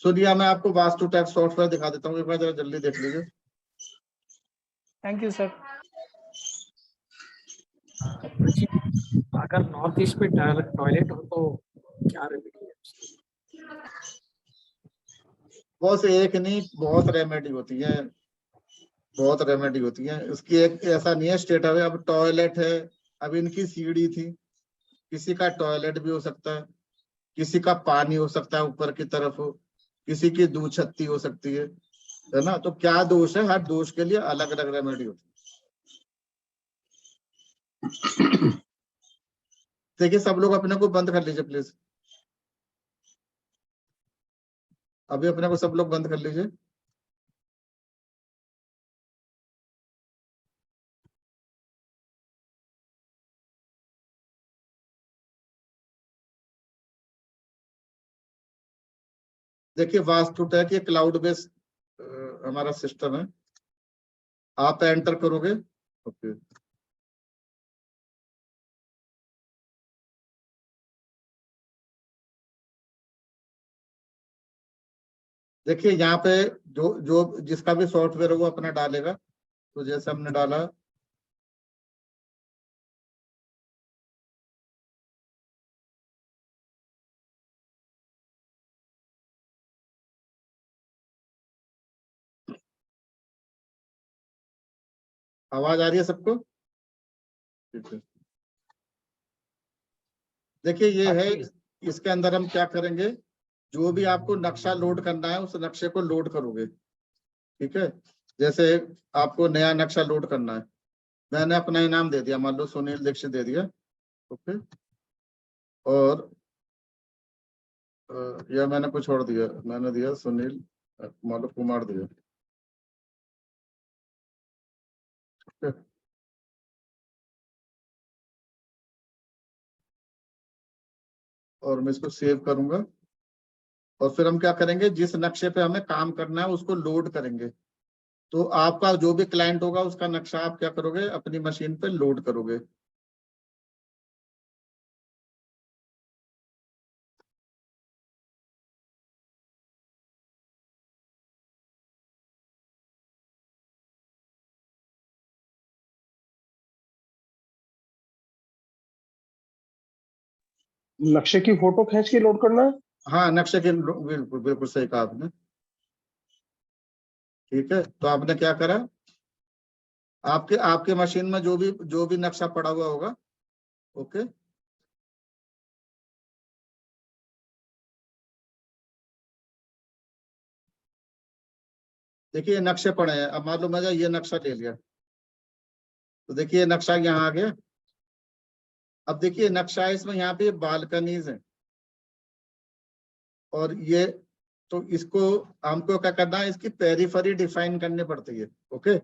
सुनिए मैं आपको वास्तु टैक्स सॉफ्टवेयर दिखा देता हूँ, एक बार जरा जल्दी देख लीजिए। Thank you sir. अगर नॉर्थ ईस्ट में टॉयलेट हो तो क्या रेमेडी है? बहुत से एक नहीं, बहुत रेमेडी होती है, बहुत रेमेडी होती है उसकी। एक ऐसा नहीं है स्टेट है, अब टॉयलेट है, अब इनकी सीढ़ी थी, किसी का टॉयलेट भी हो सकता है, किसी का पानी हो सकता है ऊपर की तरफ हो, किसी की दूध छत्ती हो सकती है ना। तो क्या दोष है, हर दोष के लिए अलग अलग रेमेडी होती है। देखिए सब लोग अपने को बंद कर लीजिए प्लीज, अभी अपने को सब लोग बंद कर लीजिए। देखिए वास्तु टैक ये क्लाउड बेस्ड हमारा सिस्टम है। आप एंटर करोगे, ओके, देखिए यहाँ पे जो जो जिसका भी सॉफ्टवेयर है वो अपना डालेगा। तो जैसे हमने डाला, आवाज आ रही है सबको? ठीक है। देखिए ये है, इसके अंदर हम क्या करेंगे, जो भी आपको नक्शा लोड करना है उस नक्शे को लोड करोगे। ठीक है, जैसे आपको नया नक्शा लोड करना है, मैंने अपना इनाम दे दिया, मान लो सुनील दीक्षित दे दिया। ओके, और या मैंने कुछ और दिया, मैंने दिया सुनील, मान लो कुमार दिया। ठीक है, और मैं इसको सेव करूंगा। और फिर हम क्या करेंगे, जिस नक्शे पे हमें काम करना है उसको लोड करेंगे। तो आपका जो भी क्लाइंट होगा उसका नक्शा आप क्या करोगे, अपनी मशीन पे लोड करोगे। नक्शे की फोटो खींच के लोड करना है? हाँ, नक्शे के, बिल्कुल बिल्कुल सही कहा आपने। ठीक है, तो आपने क्या करा, आपके आपके मशीन में जो भी नक्शा पड़ा हुआ होगा। ओके, देखिए ये नक्शे पड़े हैं। अब मान लो मैं ये नक्शा ले लिया, तो देखिए नक्शा यहाँ आ गया। अब देखिए नक्शा है इसमें, यहाँ पे बालकनीज है, और ये, तो इसको हमको क्या करना है, इसकी पेरिफेरी डिफाइन करनी पड़ती है। ओके,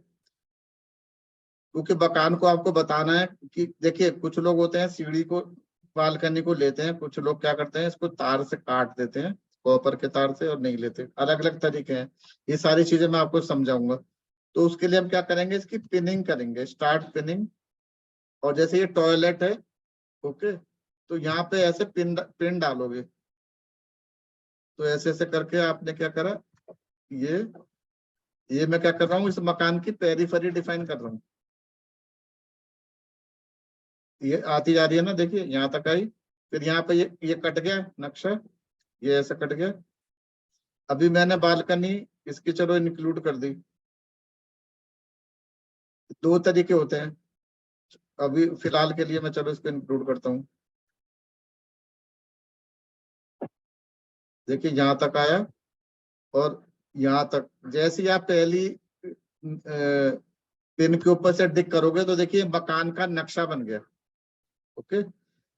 क्योंकि मकान को आपको बताना है कि देखिए कुछ लोग होते हैं सीढ़ी को, बालकनी को लेते हैं, कुछ लोग क्या करते हैं इसको तार से काट देते हैं, कॉपर के तार से, और नहीं लेते, अलग अलग तरीके हैं। ये सारी चीजें मैं आपको समझाऊंगा। तो उसके लिए हम क्या करेंगे, इसकी पिनिंग करेंगे, स्टार्ट पिनिंग। और जैसे ये टॉयलेट है, ओके, तो यहाँ पे ऐसे पिन डालोगे। तो ऐसे ऐसे करके आपने क्या करा, ये मैं क्या कर रहा हूँ, इस मकान की पेरिफेरी डिफाइन कर रहा हूँ। ये आती जा रही है ना, देखिए यहाँ तक आई। फिर यहाँ पे ये कट गया नक्शा, ये ऐसे कट गया। अभी मैंने बालकनी इसकी चलो इंक्लूड कर दी। दो तरीके होते हैं, अभी फिलहाल के लिए मैं चलो इसको इंक्लूड करता हूँ। देखिए यहाँ तक आया, और यहाँ तक जैसे ही आप पहली पिन के ऊपर से टिक करोगे तो देखिए मकान का नक्शा बन गया। ओके,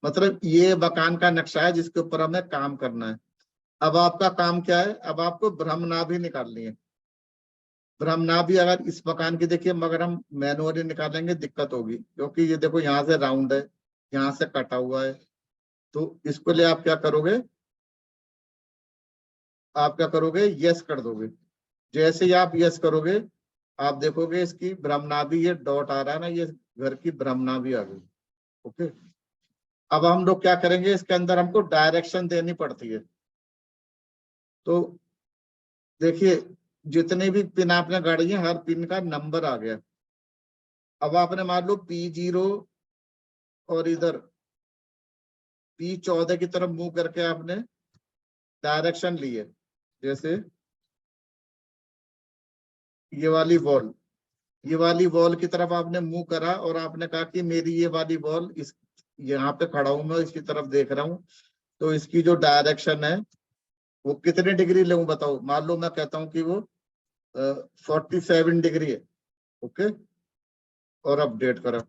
मतलब ये मकान का नक्शा है जिसके ऊपर हमें काम करना है। अब आपका काम क्या है, अब आपको भ्रमनाभि निकालनी है। भ्रमनाभि अगर इस मकान की देखिए, मगर हम मैनुअली निकालेंगे दिक्कत होगी, क्योंकि ये देखो यहाँ से राउंड है, यहाँ से कटा हुआ है। तो इसको लिए आप क्या करोगे, आप क्या करोगे, यस कर दोगे। जैसे ही आप यस करोगे, आप देखोगे इसकी भ्रमनाभि, ये डॉट आ रहा है ना, ये घर की भ्रमनाभि आ गई। ओके, अब हम लोग क्या करेंगे, इसके अंदर हमको डायरेक्शन देनी पड़ती है। तो देखिए जितने भी पिन आपने गाड़ी है, हर पिन का नंबर आ गया। अब आपने मान लो P0 और इधर P14 की तरफ मूव करके आपने डायरेक्शन ली है। जैसे ये वाली वॉल की तरफ आपने मूव करा, और आपने कहा कि मेरी ये वाली वॉल, इस यहाँ पे खड़ा हूं मैं, इसकी तरफ देख रहा हूँ, तो इसकी जो डायरेक्शन है वो कितने डिग्री लूं बताओ। मान लो मैं कहता हूँ कि वो 47 डिग्री है। ओके, और अपडेट करा,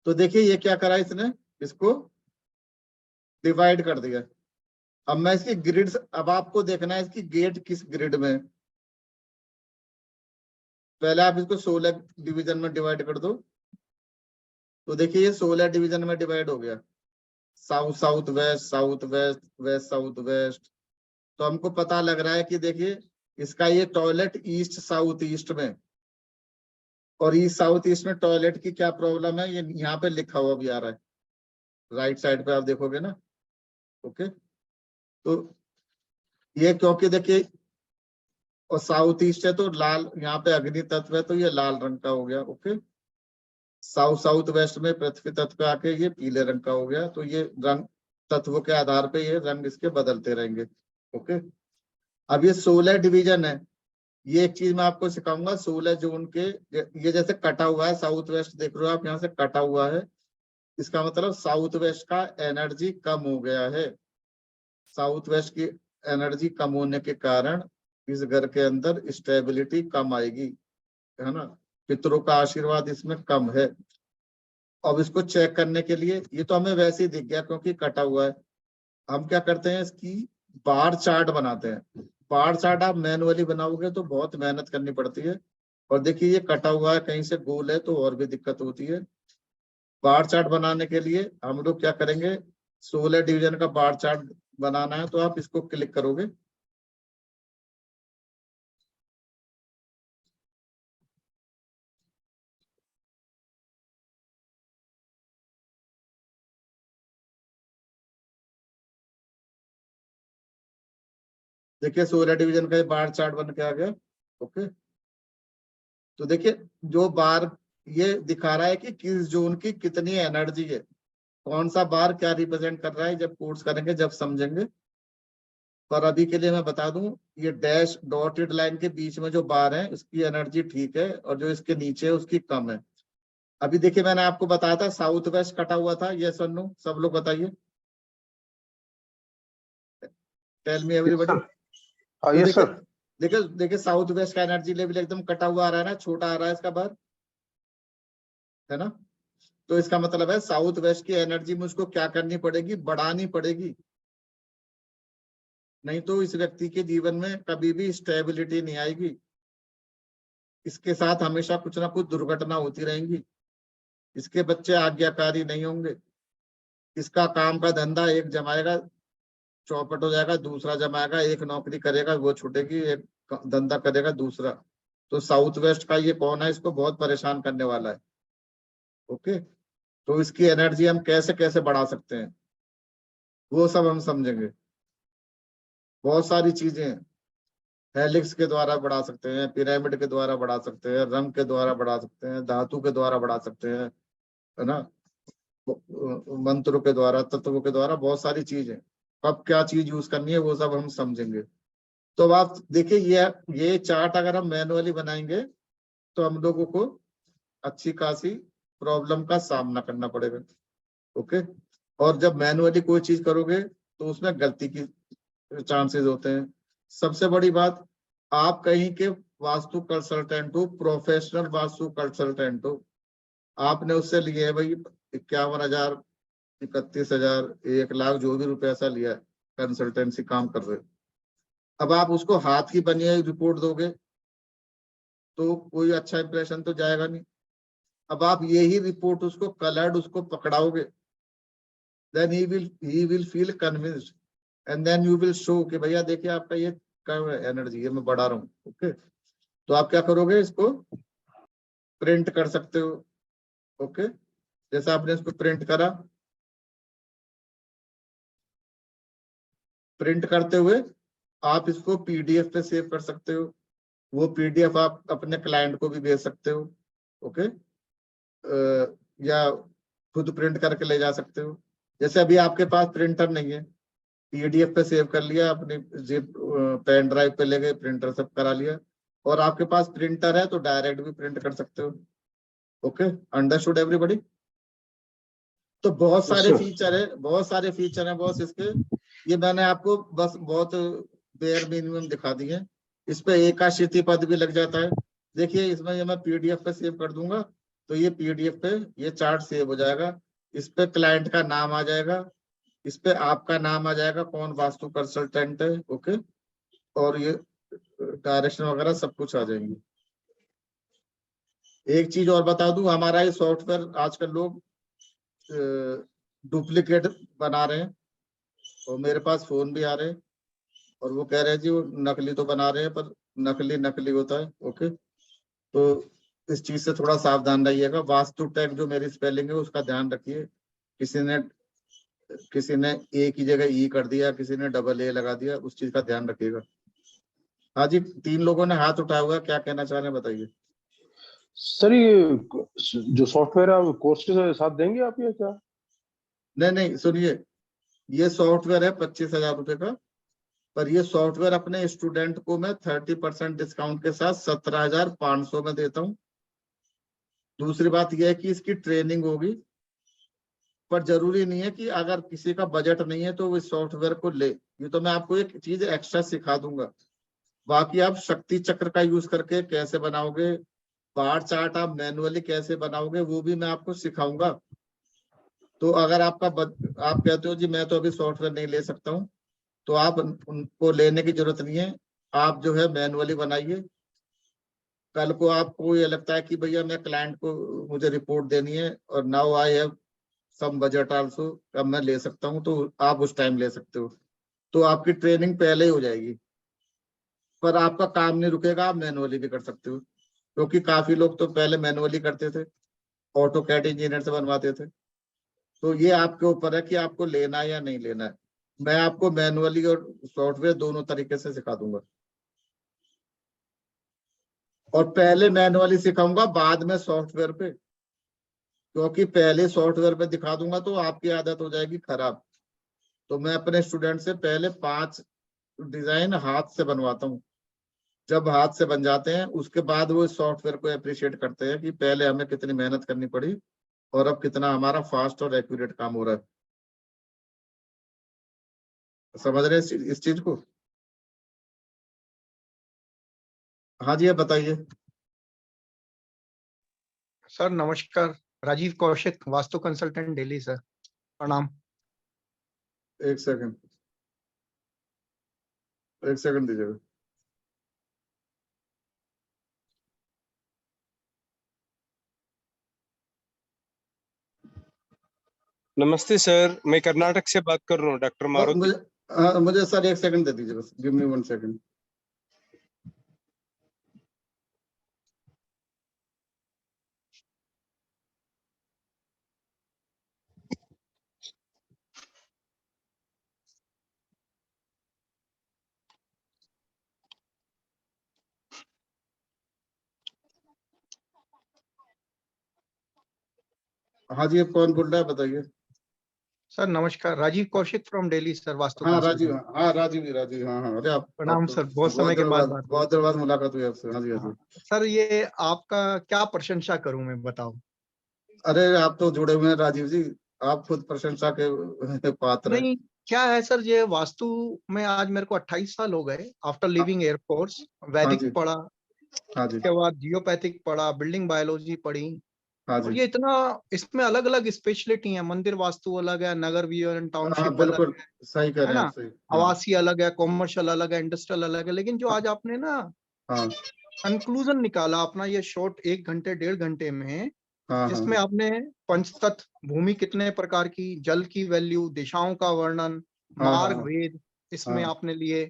तो देखिए ये क्या करा इसने, इसको डिवाइड कर दिया। अब मैं इसकी ग्रिड, अब आपको देखना है इसकी गेट किस ग्रिड में है। पहले आप इसको 16 डिवीजन में डिवाइड कर दो। तो देखिए ये 16 डिवीजन में डिवाइड हो गया, south south west, south west, west south west. तो हमको पता लग रहा है कि देखिए इसका ये टॉयलेट ईस्ट साउथ ईस्ट में, और ईस्ट साउथ ईस्ट में टॉयलेट की क्या प्रॉब्लम है, ये यहाँ पे लिखा हुआ भी आ रहा है, राइट साइड पे आप देखोगे ना। ओके, तो ये क्योंकि देखिए और साउथ ईस्ट है तो लाल, यहाँ पे अग्नि तत्व है तो ये लाल रंग का हो गया। ओके, साउथ साउथ वेस्ट में पृथ्वी तत्व पे आके ये पीले रंग का हो गया। तो ये रंग तत्वों के आधार पे ये रंग इसके बदलते रहेंगे। ओके, अब ये 16 डिवीजन है। ये एक चीज मैं आपको सिखाऊंगा, 16 जोन के, ये जैसे कटा हुआ है साउथ वेस्ट, देख रहे हो आप यहाँ से कटा हुआ है, इसका मतलब साउथ वेस्ट का एनर्जी कम हो गया है। साउथ वेस्ट की एनर्जी कम होने के कारण इस घर के अंदर स्टेबिलिटी कम आएगी, है ना, पितरों का आशीर्वाद इसमें कम है। अब इसको चेक करने के लिए, ये तो हमें वैसे ही दिख गया क्योंकि कटा हुआ है, हम क्या करते हैं इसकी बार चार्ट बनाते हैं। बार चार्ट आप मैनुअली बनाओगे तो बहुत मेहनत करनी पड़ती है, और देखिए ये कटा हुआ है, कहीं से गोल है तो और भी दिक्कत होती है। बार चार्ट बनाने के लिए हम लोग क्या करेंगे, 16 डिवीजन का बार चार्ट बनाना है तो आप इसको क्लिक करोगे, देखिए 16 डिवीजन का ये बार चार्ट बन के आ गया। ओके, तो देखिए जो बार ये दिखा रहा है कि किस जोन की कितनी एनर्जी है, कौन सा बार क्या रिप्रेजेंट कर रहा है, जब कोर्स करेंगे जब समझेंगे। पर अभी के लिए मैं बता दूं, ये डैश डॉटेड लाइन के बीच में जो बार है उसकी एनर्जी ठीक है, और जो इसके नीचे है उसकी कम है। अभी देखिए मैंने आपको बताया था साउथ वेस्ट कटा हुआ था, यस और नो, सब लोग बताइए, टेल मी एवरीबॉडी। तो यस देखिए सर। देखिए देखिए साउथ वेस्ट का एनर्जी लेवल एकदम कटा हुआ आ रहा है ना, छोटा आ रहा है इसका बार, है ना। तो इसका मतलब है साउथ वेस्ट की एनर्जी मुझको क्या करनी पड़ेगी, बढ़ानी पड़ेगी, नहीं तो इस व्यक्ति के जीवन में कभी भी स्टेबिलिटी नहीं आएगी। इसके साथ हमेशा कुछ ना कुछ दुर्घटना होती रहेंगी, इसके बच्चे आज्ञाकारी नहीं होंगे, इसका काम का धंधा एक जमाएगा चौपट हो जाएगा, दूसरा जमाएगा, एक नौकरी करेगा वो छूटेगी, एक धंधा करेगा दूसरा। तो साउथ वेस्ट का ये कौन है, इसको बहुत परेशान करने वाला है। ओके, तो इसकी एनर्जी हम कैसे कैसे बढ़ा सकते हैं वो सब हम समझेंगे। बहुत सारी चीजें हैं, हेलिक्स के द्वारा बढ़ा सकते हैं, पिरामिड के द्वारा बढ़ा सकते हैं, रंग के द्वारा बढ़ा सकते हैं, धातु के द्वारा बढ़ा सकते हैं, है ना, मंत्रों के द्वारा, तत्वों के द्वारा, बहुत सारी चीजें। कब क्या चीज यूज करनी है वो सब हम समझेंगे। तो अब आप देखिए ये चार्ट अगर हम मैनुअली बनाएंगे तो हम लोगों को अच्छी खासी प्रॉब्लम का सामना करना पड़ेगा। ओके, और जब मैनुअली कोई चीज करोगे तो उसमें गलती की चांसेस होते हैं। सबसे बड़ी बात, आप कहीं के वास्तु कंसल्टेंट हो, प्रोफेशनल वास्तु कंसल्टेंट हो, आपने उससे लिए है भाई 51,000, 31,000, 1,00,000, जो भी रुपया ऐसा लिया है, कंसल्टेंसी काम कर रहे हो। अब आप उसको हाथ की बनी हुई रिपोर्ट दोगे तो कोई अच्छा इंप्रेशन तो जाएगा नहीं। अब आप यही रिपोर्ट उसको कलर्ड उसको पकड़ाओगे, then he will feel convinced, and then you will show कि भैया देखिए आपका ये एनर्जी है, मैं बढ़ा रहा हूँ। ओके, तो आप क्या करोगे, इसको प्रिंट कर सकते हो। ओके, जैसे आपने इसको प्रिंट करा, प्रिंट करते हुए आप इसको पीडीएफ पे सेव कर सकते हो, वो पीडीएफ आप अपने क्लाइंट को भी भेज सकते हो। ओके, या खुद प्रिंट करके ले जा सकते हो। जैसे अभी आपके पास प्रिंटर नहीं है, पीडीएफ पे सेव कर लिया, अपने जिप पेन ड्राइव पे ले गए, प्रिंटर सब करा लिया, और आपके पास प्रिंटर है तो डायरेक्ट भी प्रिंट कर सकते हो। Okay, understood everybody. तो बहुत सारे फीचर है, बहुत सारे फीचर है बॉस इसके। ये मैंने आपको बस बहुत बेयर मिनिमम दिखा दिए। इस पे एकाशीति पद भी लग जाता है। देखिए इसमें ये मैं पीडीएफ पे सेव कर दूंगा तो ये पीडीएफ पे ये चार्ट सेव हो जाएगा, इस पे क्लाइंट का नाम आ जाएगा, इस पे आपका नाम आ जाएगा, कौन वास्तु कंसल्टेंट है। ओके, और ये डायरेक्शन वगैरह सब कुछ आ जाएंगे। एक चीज और बता दूं, हमारा ये सॉफ्टवेयर आजकल लोग डुप्लीकेट बना रहे हैं, और मेरे पास फोन भी आ रहे हैं और वो कह रहे हैं जी वो नकली तो बना रहे हैं पर नकली नकली होता है। ओके, तो इस चीज से थोड़ा सावधान रहिएगा। वास्तु टेक जो मेरी स्पेलिंग है उसका ध्यान रखिए, किसी ने किसी ने ए की जगह ई कर दिया, किसी ने डबल ए लगा दिया, उस चीज का ध्यान रखिएगा। हाँ जी, 3 लोगों ने हाथ उठाया हुआ है, क्या कहना चाह रहे हैं बताइए। सर ये जो सॉफ्टवेयर है कोर्स के साथ देंगे आप या क्या? नहीं सुनिए, ये सॉफ्टवेयर है 25,000 रुपए का, पर ये सॉफ्टवेयर अपने स्टूडेंट को मैं 30% डिस्काउंट के साथ 17,500 में देता हूँ। दूसरी बात यह है कि इसकी ट्रेनिंग होगी, पर जरूरी नहीं है कि अगर किसी का बजट नहीं है तो वो इस सॉफ्टवेयर को ले। ये तो मैं आपको एक चीज एक्स्ट्रा सिखा दूंगा। बाकी आप शक्ति चक्र का यूज करके कैसे बनाओगे, बार चार्ट आप मैनुअली कैसे बनाओगे, वो भी मैं आपको सिखाऊंगा। तो अगर आप कहते हो जी मैं तो अभी सॉफ्टवेयर नहीं ले सकता हूँ, तो आप उनको लेने की जरूरत नहीं है। आप जो है मैनुअली बनाइए। कल को आपको ये लगता है कि भैया मैं क्लाइंट को मुझे रिपोर्ट देनी है और now I have some budget also, अब मैं ले सकता हूँ, तो आप उस टाइम ले सकते हो। तो आपकी ट्रेनिंग पहले ही हो जाएगी, पर आपका काम नहीं रुकेगा, आप मैनुअली भी कर सकते हो। क्योंकि काफी लोग तो पहले मैनुअली करते थे, ऑटोकैड इंजीनियर से बनवाते थे। तो ये आपके ऊपर है कि आपको लेना है या नहीं लेना है। मैं आपको मैनुअली और सॉफ्टवेयर दोनों तरीके से सिखा दूंगा, और पहले मैनुअली सिखाऊंगा बाद में सॉफ्टवेयर पे, क्योंकि पहले सॉफ्टवेयर पे दिखा दूंगा तो आपकी आदत हो जाएगी खराब। तो मैं अपने स्टूडेंट से पहले 5 डिजाइन हाथ से बनवाता हूँ। जब हाथ से बन जाते हैं उसके बाद वो सॉफ्टवेयर को अप्रिशिएट करते हैं कि पहले हमें कितनी मेहनत करनी पड़ी और अब कितना हमारा फास्ट और एक्यूरेट काम हो रहा है। समझ रहे हैं इस चीज को? हाँ जी, आप बताइए। सर नमस्कार, राजीव कौशिक, वास्तु कंसल्टेंट दिल्ली सर, प्रणाम। एक सेकंड दीजिएगा। नमस्ते सर, मैं कर्नाटक से बात कर रहा हूँ, डॉक्टर मारुति। मुझे सर 1 सेकंड दे दीजिए बस, गिव मी 1 सेकंड। हाँ जी, अब कौन बोल रहा है बताइए। सर नमस्कार, राजीव कौशिक फ्रॉम दिल्ली सर, वास्तु हाँ कंसल्टेंट। राजीव, हाँ। अरे आप प्रणाम तो सर, बहुत समय के बाद बात बहुत देर बाद मुलाकात हुई आपसे। हाँ जी। सर ये आपका क्या प्रशंसा करूं मैं, बताओ। अरे आप तो जुड़े हुए हैं राजीव जी, आप खुद प्रशंसा के पात्र हैं। नहीं, क्या है सर, ये वास्तु में आज मेरे को 28 साल हो गए आफ्टर लिविंग एयरफोर्स। वैदिक पढ़ा, हाँ जी, उसके बाद जियोपैथिक पढ़ा, बिल्डिंग बायोलॉजी पढ़ी, हाँ और जी। ये इतना, इसमें अलग अलग स्पेशलिटी है। मंदिर वास्तु अलग है, नगर विहार टाउनशिप अलग बिल्कुल सही कह है रहे हैं ना, आप, सही। आवासीय अलग है, कॉमर्शियल अलग है, इंडस्ट्रियल अलग है। लेकिन जो आज आपने ना हाँ कंक्लूजन निकाला अपना ये शॉर्ट 1 घंटे 1.5 घंटे में, हाँ जिसमें आपने पंचतत्व, भूमि कितने प्रकार की, जल की वैल्यू, दिशाओं का वर्णन, मार्ग भेद इसमें आपने लिए,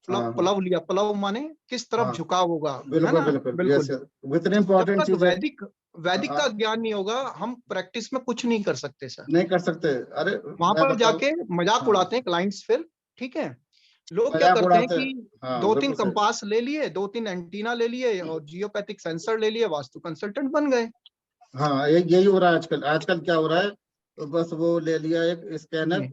प्लव लिया, प्लव माने किस तरफ झुकाव होगा, है ना। बिल्कुल, इतनी जब इम्पोर्टेंट तक चीज है। वैदिक का ज्ञान नहीं होगा हम प्रैक्टिस में कुछ नहीं कर सकते सर। नहीं कर सकते। अरे वहां पर जाके मजाक उड़ाते हैं क्लाइंट्स, फिर ठीक है, लोग क्या मजाक करते हैं उड़ाते हैं। कि हाँ 2-3 कंपास ले लिए, 2-3 एंटीना ले लिए और जियोपैथिक सेंसर ले लिए, वास्तु कंसल्टेंट बन गए। हाँ, यही हो रहा है आजकल। आजकल क्या हो रहा है, तो बस वो ले लिया एक स्कैनर।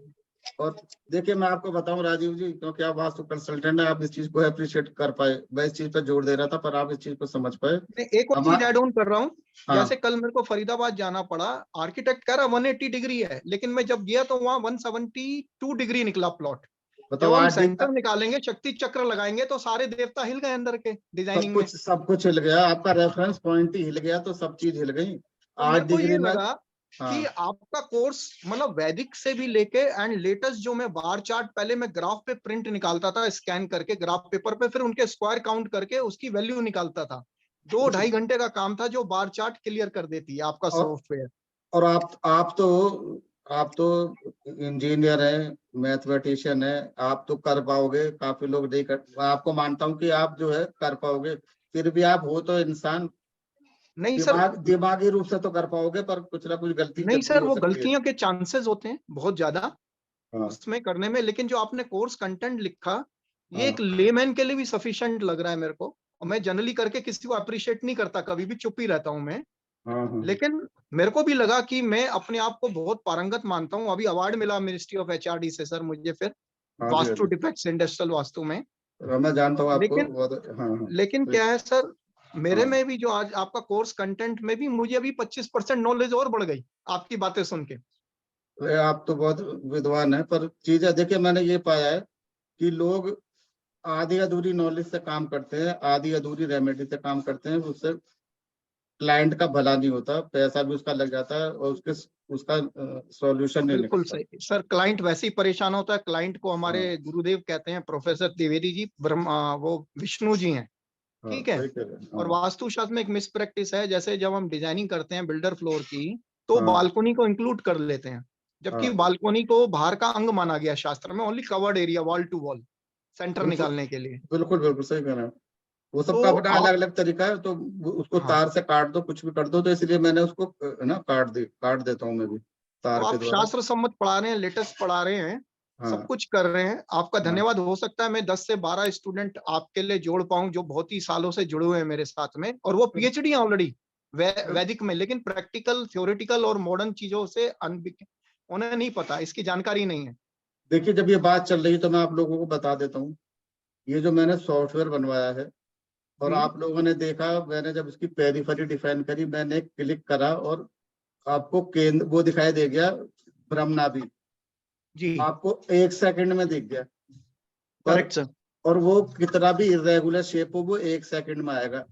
और देखिए मैं आपको बताऊं राजीव जी, क्योंकि आप वास्तु कंसल्टेंट हैं, आप इस चीज को अप्रिशिएट कर पाए। मैं इस चीज पर जोर दे रहा था, पर आप इस चीज को समझ पाए। मैं एक और चीज ऐड ऑन कर रहा हूँ। हाँ। जैसे कल मेरे को फरीदाबाद जाना पड़ा, आर्किटेक्ट कह रहा 180 डिग्री है, लेकिन मैं जब गया तो वहां 172 डिग्री निकला प्लॉट। जब हम सेंटर निकालेंगे, शक्ति चक्र लगाएंगे, तो सारे देवता हिल गए अंदर के डिजाइनिंग में। सब कुछ हिल गया, आपका रेफरेंस पॉइंट ही हिल गया, तो सब चीज हिल गई। तो 8 डिग्री में लगा कि आपका कोर्स मतलब वैदिक से भी लेके एंड लेटेस्ट, जो मैं बार चार्ट पहले मैं ग्राफ पे प्रिंट निकालता था, स्कैन करके ग्राफ पेपर पे, फिर उनके स्क्वायर काउंट करके उसकी वैल्यू निकालता था। 2-2.5 घंटे का काम था, जो बार चार्ट क्लियर कर देती है आपका सॉफ्टवेयर। और आप तो इंजीनियर हैं, मैथमेटिशियन हैं, आप तो कर पाओगे। काफी लोग नहीं कर, आपको मानता हूँ कि आप जो है कर पाओगे। फिर भी आप हो तो इंसान, नहीं सर, दिमागी रूप से तो कर पाओगे, पर कुछ ना कुछ गलती नहीं जब भी सर, हो वो सकती है। गलतियों के चांसेस होते हैं बहुत ज्यादा। हाँ उसमें करने में, लेकिन जो आपने कोर्स कंटेंट लिखा ये हाँ एक लेमैन के लिए भी सफिशिएंट लग रहा है मेरे को। और मैं जनरली करके किसी को अप्रिशिएट नहीं करता, कभी भी चुप ही रहता हूं मैं। हाँ हाँ लेकिन मेरे को भी लगा कि मैं अपने आप को बहुत पारंगत मानता हूँ। अभी अवार्ड मिला मिनिस्ट्री ऑफ एचआरडी से सर मुझे, फिर हाँ जी, हाँ वास्तु जी। डिफेक्ट्स इंडस्ट्रियल वास्तु में। मैं जानता हूँ आपको लेकिन बहुत। हाँ हाँ लेकिन तो- क्या है सर, मेरे हाँ में भी जो आज आपका कोर्स कंटेंट में भी मुझे अभी 25% नॉलेज और बढ़ गई आपकी बातें सुन के। अरे आप तो बहुत विद्वान हैं, पर चीजें देखिए मैंने ये पाया है कि लोग आधी अधूरी नॉलेज से काम करते हैं, आधी अधूरी रेमेडी से काम करते हैं, उससे क्लाइंट का भला नहीं होता, पैसा भी उसका लग जाता है और उसका सॉल्यूशन नहीं बिल्कुल निकलता। सही सर, क्लाइंट वैसे ही परेशान होता है। क्लाइंट को हमारे हाँ गुरुदेव कहते हैं, प्रोफेसर द्विवेदी जी, वो विष्णु जी हैं, हाँ ठीक है। सही कह रहे हैं। और हाँ वास्तुशास्त्र में एक मिस प्रैक्टिस है, जैसे जब हम डिजाइनिंग करते हैं बिल्डर फ्लोर की, तो हाँ बालकोनी को इंक्लूड कर लेते हैं, जबकि हाँ बालकोनी को बाहर का अंग माना गया शास्त्र में, only covered area, wall to wall centre बिल्कुल निकालने के लिए। बिल्कुल बिल्कुल सही कह रहे हैं। वो तो सबका अपना आप, अलग अलग तरीका है, तो उसको हाँ, तार से काट दो, कुछ भी कर दो, तो इसलिए मैंने उसको ना काट देता हूँ मैं भी तो तार के आप द्वारा। शास्त्र सम्मत पढ़ा रहे हैं, लेटेस्ट पढ़ा रहे हैं, सब हाँ कुछ कर रहे हैं, आपका हाँ धन्यवाद। हो सकता है मैं 10 से 12 स्टूडेंट आपके लिए जोड़ पाऊं जो बहुत ही सालों से जुड़े हुए हैं मेरे साथ में, और वो पीएचडी ऑलरेडी वैदिक में, लेकिन प्रैक्टिकल थ्योरेटिकल और मॉडर्न चीजों से उन्हें नहीं पता, इसकी जानकारी नहीं है। देखिए, जब ये बात चल रही है तो मैं आप लोगों को बता देता हूँ। ये जो मैंने सॉफ्टवेयर बनवाया है और जी आप लोगों ने देखा, मैंने जब इसकी पेरिफेरी डिफाइन करी, मैंने क्लिक करा और आपको केंद्र वो दिखाई दे गया, ब्रह्मनाभि जी, आपको 1 सेकंड में दिख गया। पर करेक्ट सर। और वो कितना भी इरेगुलर शेप हो वो 1 सेकंड में आएगा।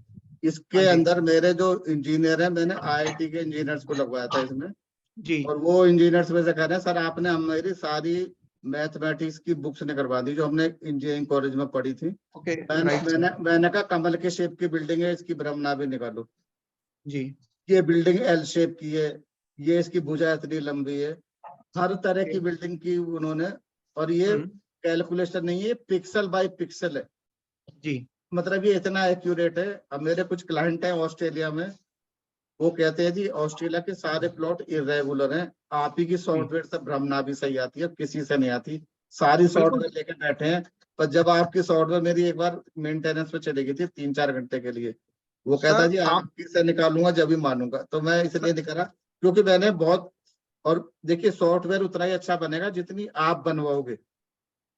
इसके हाँ जी अंदर मेरे जो इंजीनियर है, मैंने आईआईटी के इंजीनियर्स को लगवाया था इसमें, जी, और वो इंजीनियर्स में से कह रहे हैं, सर आपने हमारी सारी मैथमेटिक्स की बुक्स निकलवा दी जो हमने इंजीनियरिंग कॉलेज में पढ़ी थी। ओके, मैंने राइट मैंने सर। मैंने कहा कमल के शेप की बिल्डिंग है, इसकी ब्रह्मनाभि निकालो। जी ये बिल्डिंग एल शेप की है, ये इसकी भुजा इतनी लंबी है, हर तरह ओके, की बिल्डिंग की उन्होंने। और ये कैलकुलेशन नहीं है, पिक्सल बाय पिक्सल है, जी मतलब ये इतना एक्यूरेट है। अब मेरे कुछ क्लाइंट हैं ऑस्ट्रेलिया में, वो कहते हैं जी ऑस्ट्रेलिया के सारे प्लॉट इरेगुलर हैं, आप ही की जी, सॉफ्टवेयर से ब्रह्मनाभि सही आती है, किसी से नहीं आती। सारी बिल्कुल सॉफ्टवेयर लेके बैठे हैं, पर जब आपकी सॉफ्टवेयर मेरी एक बार मेंटेनेंस पे चली गई थी 3-4 घंटे के लिए, वो कहता सर। जी आप, आपकी से निकालूंगा जब ही मानूंगा, तो मैं इसलिए नहीं करा क्योंकि मैंने बहुत। और देखिए सॉफ्टवेयर उतना ही अच्छा बनेगा जितनी आप बनवाओगे,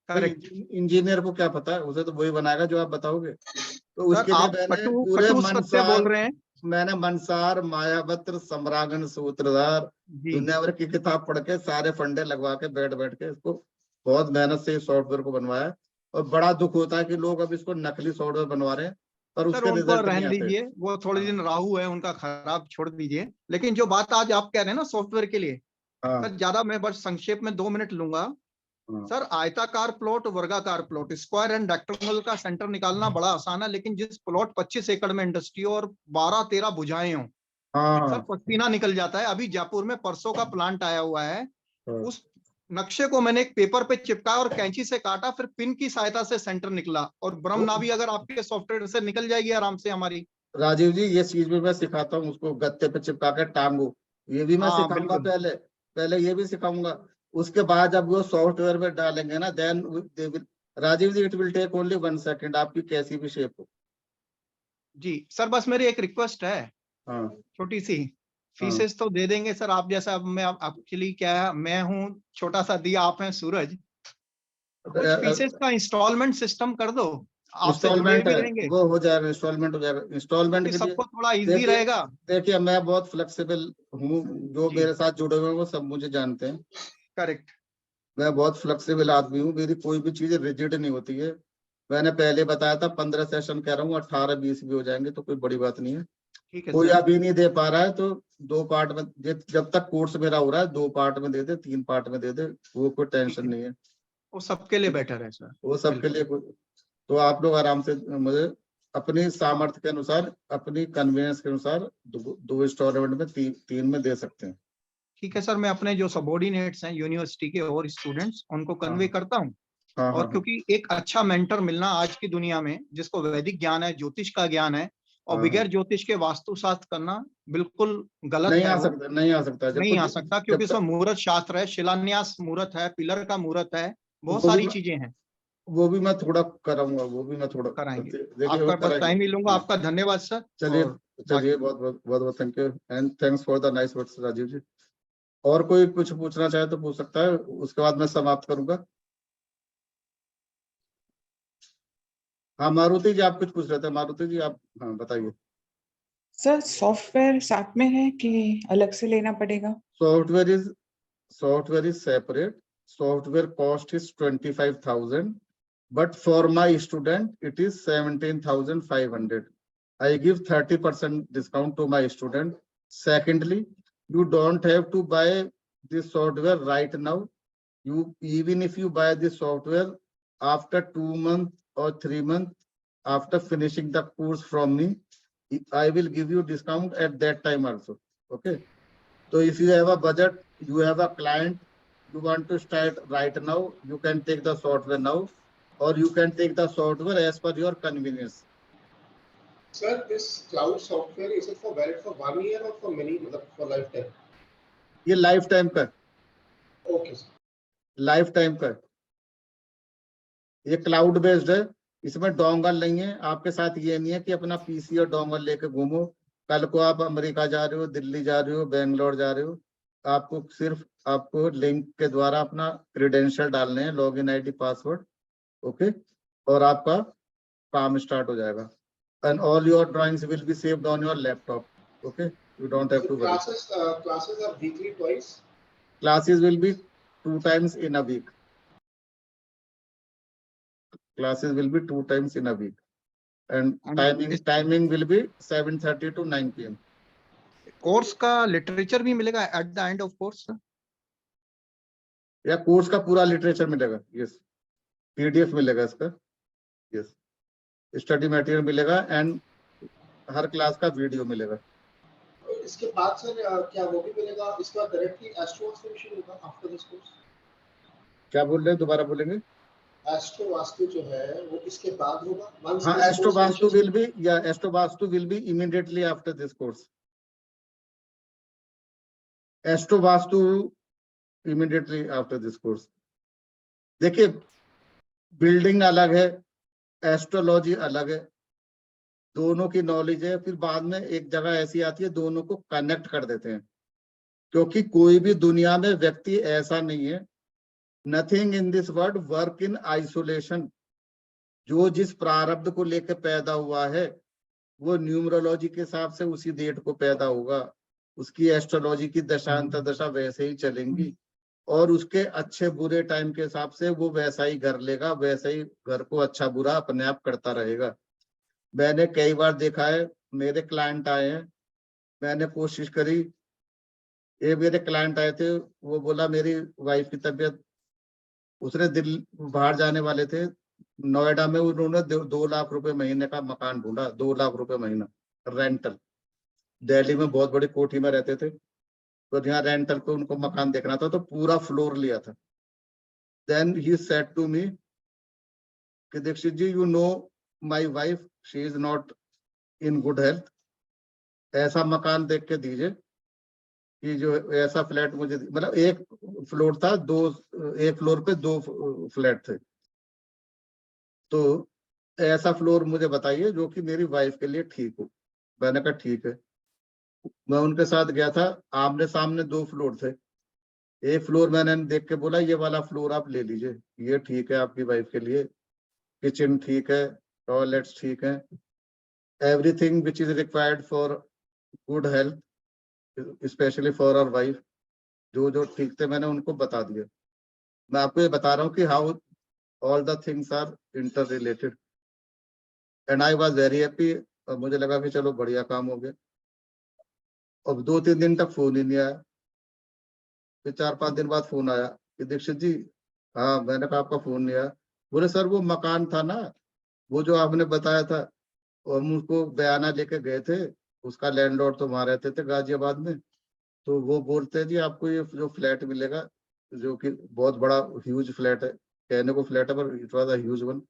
भाई करेक्ट इंजीनियर को क्या पता है, उसे तो वही बनाएगा जो आप बताओगे। तो सर, उसके लिए आप मैंने कटु पूरे कटु सत्य बोल मनसार रहे हैं। मैंने मनसार, मायावत्र, सम्रागन, सूत्रधार, जी दुनिया भर की किताब पढ़ के सारे फंडे लगवा के बैठ बैठ के इसको बहुत मेहनत से इस सॉफ्टवेयर को बनवाया है। और बड़ा दुख होता है कि लोग अब इसको नकली सॉफ्टवेयर बनवा रहे हैं, पर सर, उसके उनको रिजल्ट नहीं रहने आते। दीजिए, वो थोड़े हाँ दिन राहु है उनका, खराब छोड़ दीजिए। लेकिन जो बात आज आप कह रहे हैं ना सॉफ्टवेयर के लिए, हाँ सर ज्यादा मैं बस संक्षेप में 2 मिनट लूंगा। हाँ सर, आयताकार प्लॉट, वर्गाकार प्लॉट, स्क्वायर एंड रेक्टेंगल का सेंटर निकालना बड़ा आसान है, लेकिन जिस प्लॉट 25 एकड़ में इंडस्ट्री और 12-13 भुजाएं हो, हाँ सर हाँ पसीना निकल जाता है। अभी जयपुर में परसों का प्लांट आया हुआ है, हाँ। उस नक्शे को मैंने एक पेपर पे चिपकाया और कैंची से काटा, फिर पिन की सहायता से सेंटर निकला। और वो ब्रह्मनाभि अगर आपके सॉफ्टवेयर से निकल जाएगी आराम से हमारी। राजीव जी, ये चीज भी मैं सिखाता हूँ, उसको गत्ते पे चिपका के टांगो, ये भी मैं हाँ सिखाऊंगा। बिल्कुल, पहले पहले ये भी सिखाऊंगा, उसके बाद जब वो सॉफ्टवेयर में डालेंगे ना, then they will, Rajiv ji it will take only 1 second, आपकी कैसी भी शेप हो। जी सर, बस मेरी एक रिक्वेस्ट है हाँ छोटी सी। हाँ फीसेस तो दे देंगे सर आप जैसा। अब मैं एक्चुअली क्या है, मैं हूँ छोटा सा दिया, आप हैं सूरज। कुछ फीसेस का इंस्टॉलमेंट सिस्टम कर दो, आपसे जुड़े इंस्टॉलमेंट भी है, रहेंगे, वो हो जाएगा, इंस्टॉलमेंट हो जाएगा। इंस्टॉलमेंट क्योंकि के लिए सबको थोड़ा इजी देखिए, रहेगा। देखिए मैं बहुत फ्लेक्सिबल हूँ, जो जी मेरे साथ जुड़े हुए हैं वो सब मुझे जानते हैं। करेक्ट, मैं बहुत फ्लेक्सिबल आदमी हूँ, मेरी कोई भी चीज रिजिड नहीं होती है। मैंने पहले बताया था 15 सेशन कह रहा हूँ, 18-20 भी हो जाएंगे तो कोई बड़ी बात नहीं है। ठीक है कोई सर। अभी नहीं दे पा रहा है तो 2 पार्ट में जब तक कोर्स मेरा हो रहा है 2 पार्ट में दे दे, 3 पार्ट में दे दे, वो कोई ठीक टेंशन है, नहीं है। वो सबके लिए बेटर है सर। वो सबके बिल्कुल, लिए तो आप लोग आराम से मुझे अपनी हाँ सामर्थ्य के अनुसार, अपनी कन्वीनियंस के अनुसार दो इंस्टॉलमेंट में, तीन में दे सकते हैं। ठीक है सर, मैं अपने जो सबॉर्डिनेट्स हैं यूनिवर्सिटी के और स्टूडेंट्स, उनको कन्वे हाँ करता हूँ। हाँ और हाँ क्योंकि एक अच्छा मेंटर मिलना आज की दुनिया में, जिसको वैदिक ज्ञान है, ज्योतिष का ज्ञान है, और हाँ, बगैर ज्योतिष के वास्तुशास्त्र करना बिल्कुल गलत नहीं है। आ वो सकता, नहीं आ सकता नहीं आ जब सकता, तक क्योंकि इसमें मुहूर्त शास्त्र है, शिलान्यास मुहूर्त है, पिलर का मुहूर्त है, बहुत वो भी सारी मैं- चीजें हैं। वो भी मैं थोड़ा कराऊंगा, वो भी मैं थोड़ा कराएंगे। देखिए वो आपका बस टाइम कराएंगे। ही लूंगा। हाँ, आपका धन्यवाद सर। चलिए, और चलिए, बहुत बहुत बहुत बहुत thank you and thanks for the nice words Rajeev ji. और कोई कुछ पूछना चाहे तो पूछ सकता है, उसके बाद मैं समाप्त करूंगा। हाँ मारुति जी, आप कुछ पूछ रहे थे, मारुति जी आप, हाँ बताइए। सर सॉफ्टवेयर साथ में है कि अलग से लेना पड़ेगा? Software is separate. Software cost is 25,000, but for my student it is 17,500. I give 30% discount to my student. Secondly, you don't have to buy this software right now. You, even if you buy this software after 2 months or 3 months after finishing the course from me, I will give you discount at that time also. Okay. So if you have a budget, you have a client, you want to start right now, you can take the software now, or you can take the software as per your convenience. Sir, this cloud software, is it for valid for 1 year or for many, for lifetime? ये life time का, Okay, sir. Life time का, ये cloud based है, इसमें dongle नहीं है। आपके साथ ये नहीं है कि अपना पीसी और डोंगल लेके घूमो, कल को आप अमेरिका जा रहे हो, दिल्ली जा रहे हो, बेंगलोर जा रहे हो, आपको सिर्फ आपको लिंक के द्वारा अपना क्रेडेंशियल डालने हैं, लॉगिन आईडी पासवर्ड, ओके, और आपका काम स्टार्ट हो जाएगा। And all your drawings will be saved on your laptop, okay, you don't have So to worry. classes are weekly twice? Classes will be 2 times in a week. Classes will be 2 times in a week. And timing will be 7:30 to 9 PM. Course का literature भी मिलेगा at the end of course? या course का पूरा literature मिलेगा, yes, PDF मिलेगा इसका, yes, study material मिलेगा एंड हर क्लास का वीडियो मिलेगा। इसके बाद सर क्या वो भी मिलेगा? इसके बाद डायरेक्टली एस्ट्रो वास्तु शुरू होगा आफ्टर दिस कोर्स? क्या बोल रहे हैं, दोबारा बोलेंगे? एस्ट्रो वास्तु जो है वो इसके बाद होगा? हाँ, एस्ट्रो वास्तु विल बी, या astro vastu will be immediately after this course. Astro vastu immediately after this course. देखिए, बिल्डिंग अलग है, एस्ट्रोलॉजी अलग है, दोनों की नॉलेज है, फिर बाद में एक जगह ऐसी आती है दोनों को कनेक्ट कर देते हैं, क्योंकि कोई भी दुनिया में व्यक्ति ऐसा नहीं है, nothing in this world work in isolation. जो जिस प्रारब्ध को लेकर पैदा हुआ है वो न्यूमरोलॉजी के हिसाब से उसी डेट को पैदा होगा, उसकी एस्ट्रोलॉजी की दशांतर दशा वैसे ही चलेंगी, और उसके अच्छे बुरे टाइम के हिसाब से वो वैसा ही घर लेगा, वैसे ही घर को अच्छा बुरा अपने आप करता रहेगा। मैंने कई बार देखा है, मेरे क्लाइंट आए हैं, मैंने कोशिश करी, ये मेरे क्लाइंट आए थे, वो बोला मेरी वाइफ की तबीयत, उसने दिल्ली बाहर जाने वाले थे, नोएडा में उन्होंने 2 लाख रुपए महीने का मकान ढूंढा, 2 लाख रुपए महीना रेंटल। दिल्ली में बहुत बड़ी कोठी में रहते थे, तो यहाँ रेंटल पे उनको मकान देखना था, तो पूरा फ्लोर लिया था। Then he said to me कि Dixit ji, you know my wife, she is not in good health, ऐसा मकान देख के दीजिए कि जो ऐसा फ्लैट मुझे, मतलब एक फ्लोर था, एक फ्लोर पे 2 फ्लैट थे, तो ऐसा फ्लोर मुझे बताइए जो कि मेरी वाइफ के लिए ठीक हो। मैंने कहा ठीक है, मैं उनके साथ गया था, आमने सामने 2 फ्लोर थे, एक फ्लोर मैंने देख के बोला ये वाला फ्लोर आप ले लीजिए, ये ठीक है आपकी वाइफ के लिए, किचन ठीक है, टॉयलेट्स ठीक है, everything which is required for good health, specially for our wife, जो जो ठीक थे मैंने उनको बता दिया। मैं आपको ये बता रहा हूँ कि how all the things are inter related, and I was very happy. मुझे लगा कि चलो बढ़िया काम हो गया। अब 2-3 दिन तक फोन ही नहीं आया, फिर 4-5 दिन बाद फोन आया कि दीक्षित जी, हाँ, मैंने कहा आपका फोन नहीं आया। बोले सर वो मकान था ना, वो जो आपने बताया था, और हम उसको बयाना लेके गए थे, उसका लैंडलॉर्ड तो वहां रहते थे गाजियाबाद में, तो वो बोलते हैं जी आपको ये जो फ्लैट मिलेगा, जो कि बहुत बड़ा ह्यूज फ्लैट है, कहने को फ्लैट है पर it was a huge one,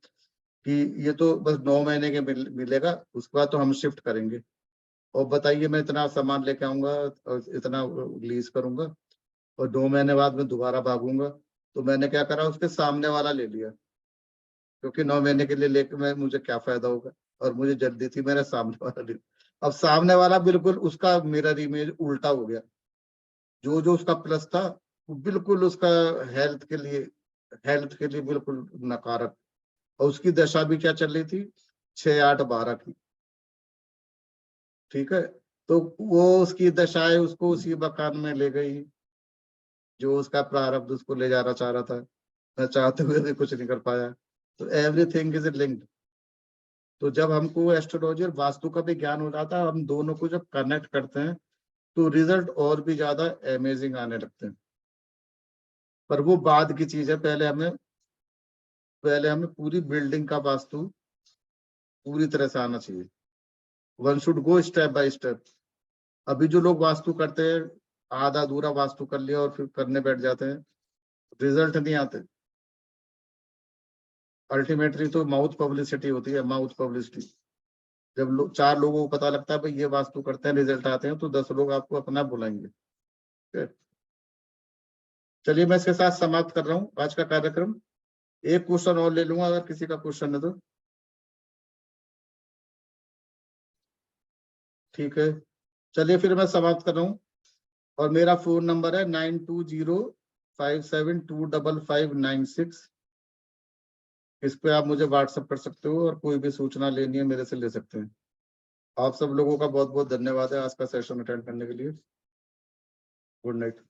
कि ये तो बस 9 महीने के मिलेगा, उसके बाद तो हम शिफ्ट करेंगे, और बताइए मैं इतना सामान लेके आऊंगा और इतना लीज करूंगा और 2 महीने बाद मैं दोबारा भागूंगा। तो मैंने क्या करा, उसके सामने वाला ले लिया, क्योंकि 9 महीने के लिए लेके मैं, मुझे क्या फायदा होगा, और मुझे जल्दी थी, मैंने सामने वाला ले। अब सामने वाला बिल्कुल उसका मिरर इमेज उल्टा हो गया, जो जो उसका प्लस था वो बिल्कुल उसका हेल्थ के लिए बिल्कुल नकारक, और उसकी दशा भी क्या चल रही थी, 6, 8, 12 की। ठीक है, तो वो उसकी दशाएं उसको उसी मकान में ले गई, जो उसका प्रारब्ध उसको ले जाना चाह रहा था, मैं चाहते हुए भी कुछ नहीं कर पाया। तो एवरीथिंग इज लिंक्ड। तो जब हमको एस्ट्रोलॉजी और वास्तु का भी ज्ञान हो जाता है, हम दोनों को जब कनेक्ट करते हैं तो रिजल्ट और भी ज्यादा अमेजिंग आने लगते हैं। पर वो बाद की चीज है, पहले हमें पूरी बिल्डिंग का वास्तु पूरी तरह से आना चाहिए। One should go step by step. अभी जो लोग वास्तु करते हैं, आधा अधूरा वास्तु कर लिया और फिर करने बैठ जाते हैं, रिजल्ट नहीं आते। अल्टीमेटली तो माउथ पब्लिसिटी होती है, माउथ पब्लिसिटी। जब 4 लोगों को पता लगता है भाई ये वास्तु करते हैं, रिजल्ट आते हैं, तो 10 लोग आपको अपना बुलाएंगे। चलिए मैं इसके साथ समाप्त कर रहा हूँ आज का कार्यक्रम। एक क्वेश्चन और ले लूंगा अगर किसी का क्वेश्चन है तो। ठीक है, चलिए फिर मैं समाप्त कर रहा हूँ। और मेरा फोन नंबर है 9205725596। इस पे आप मुझे व्हाट्सएप कर सकते हो, और कोई भी सूचना लेनी है मेरे से ले सकते हैं। आप सब लोगों का बहुत बहुत धन्यवाद है आज का सेशन अटेंड करने के लिए। Good night.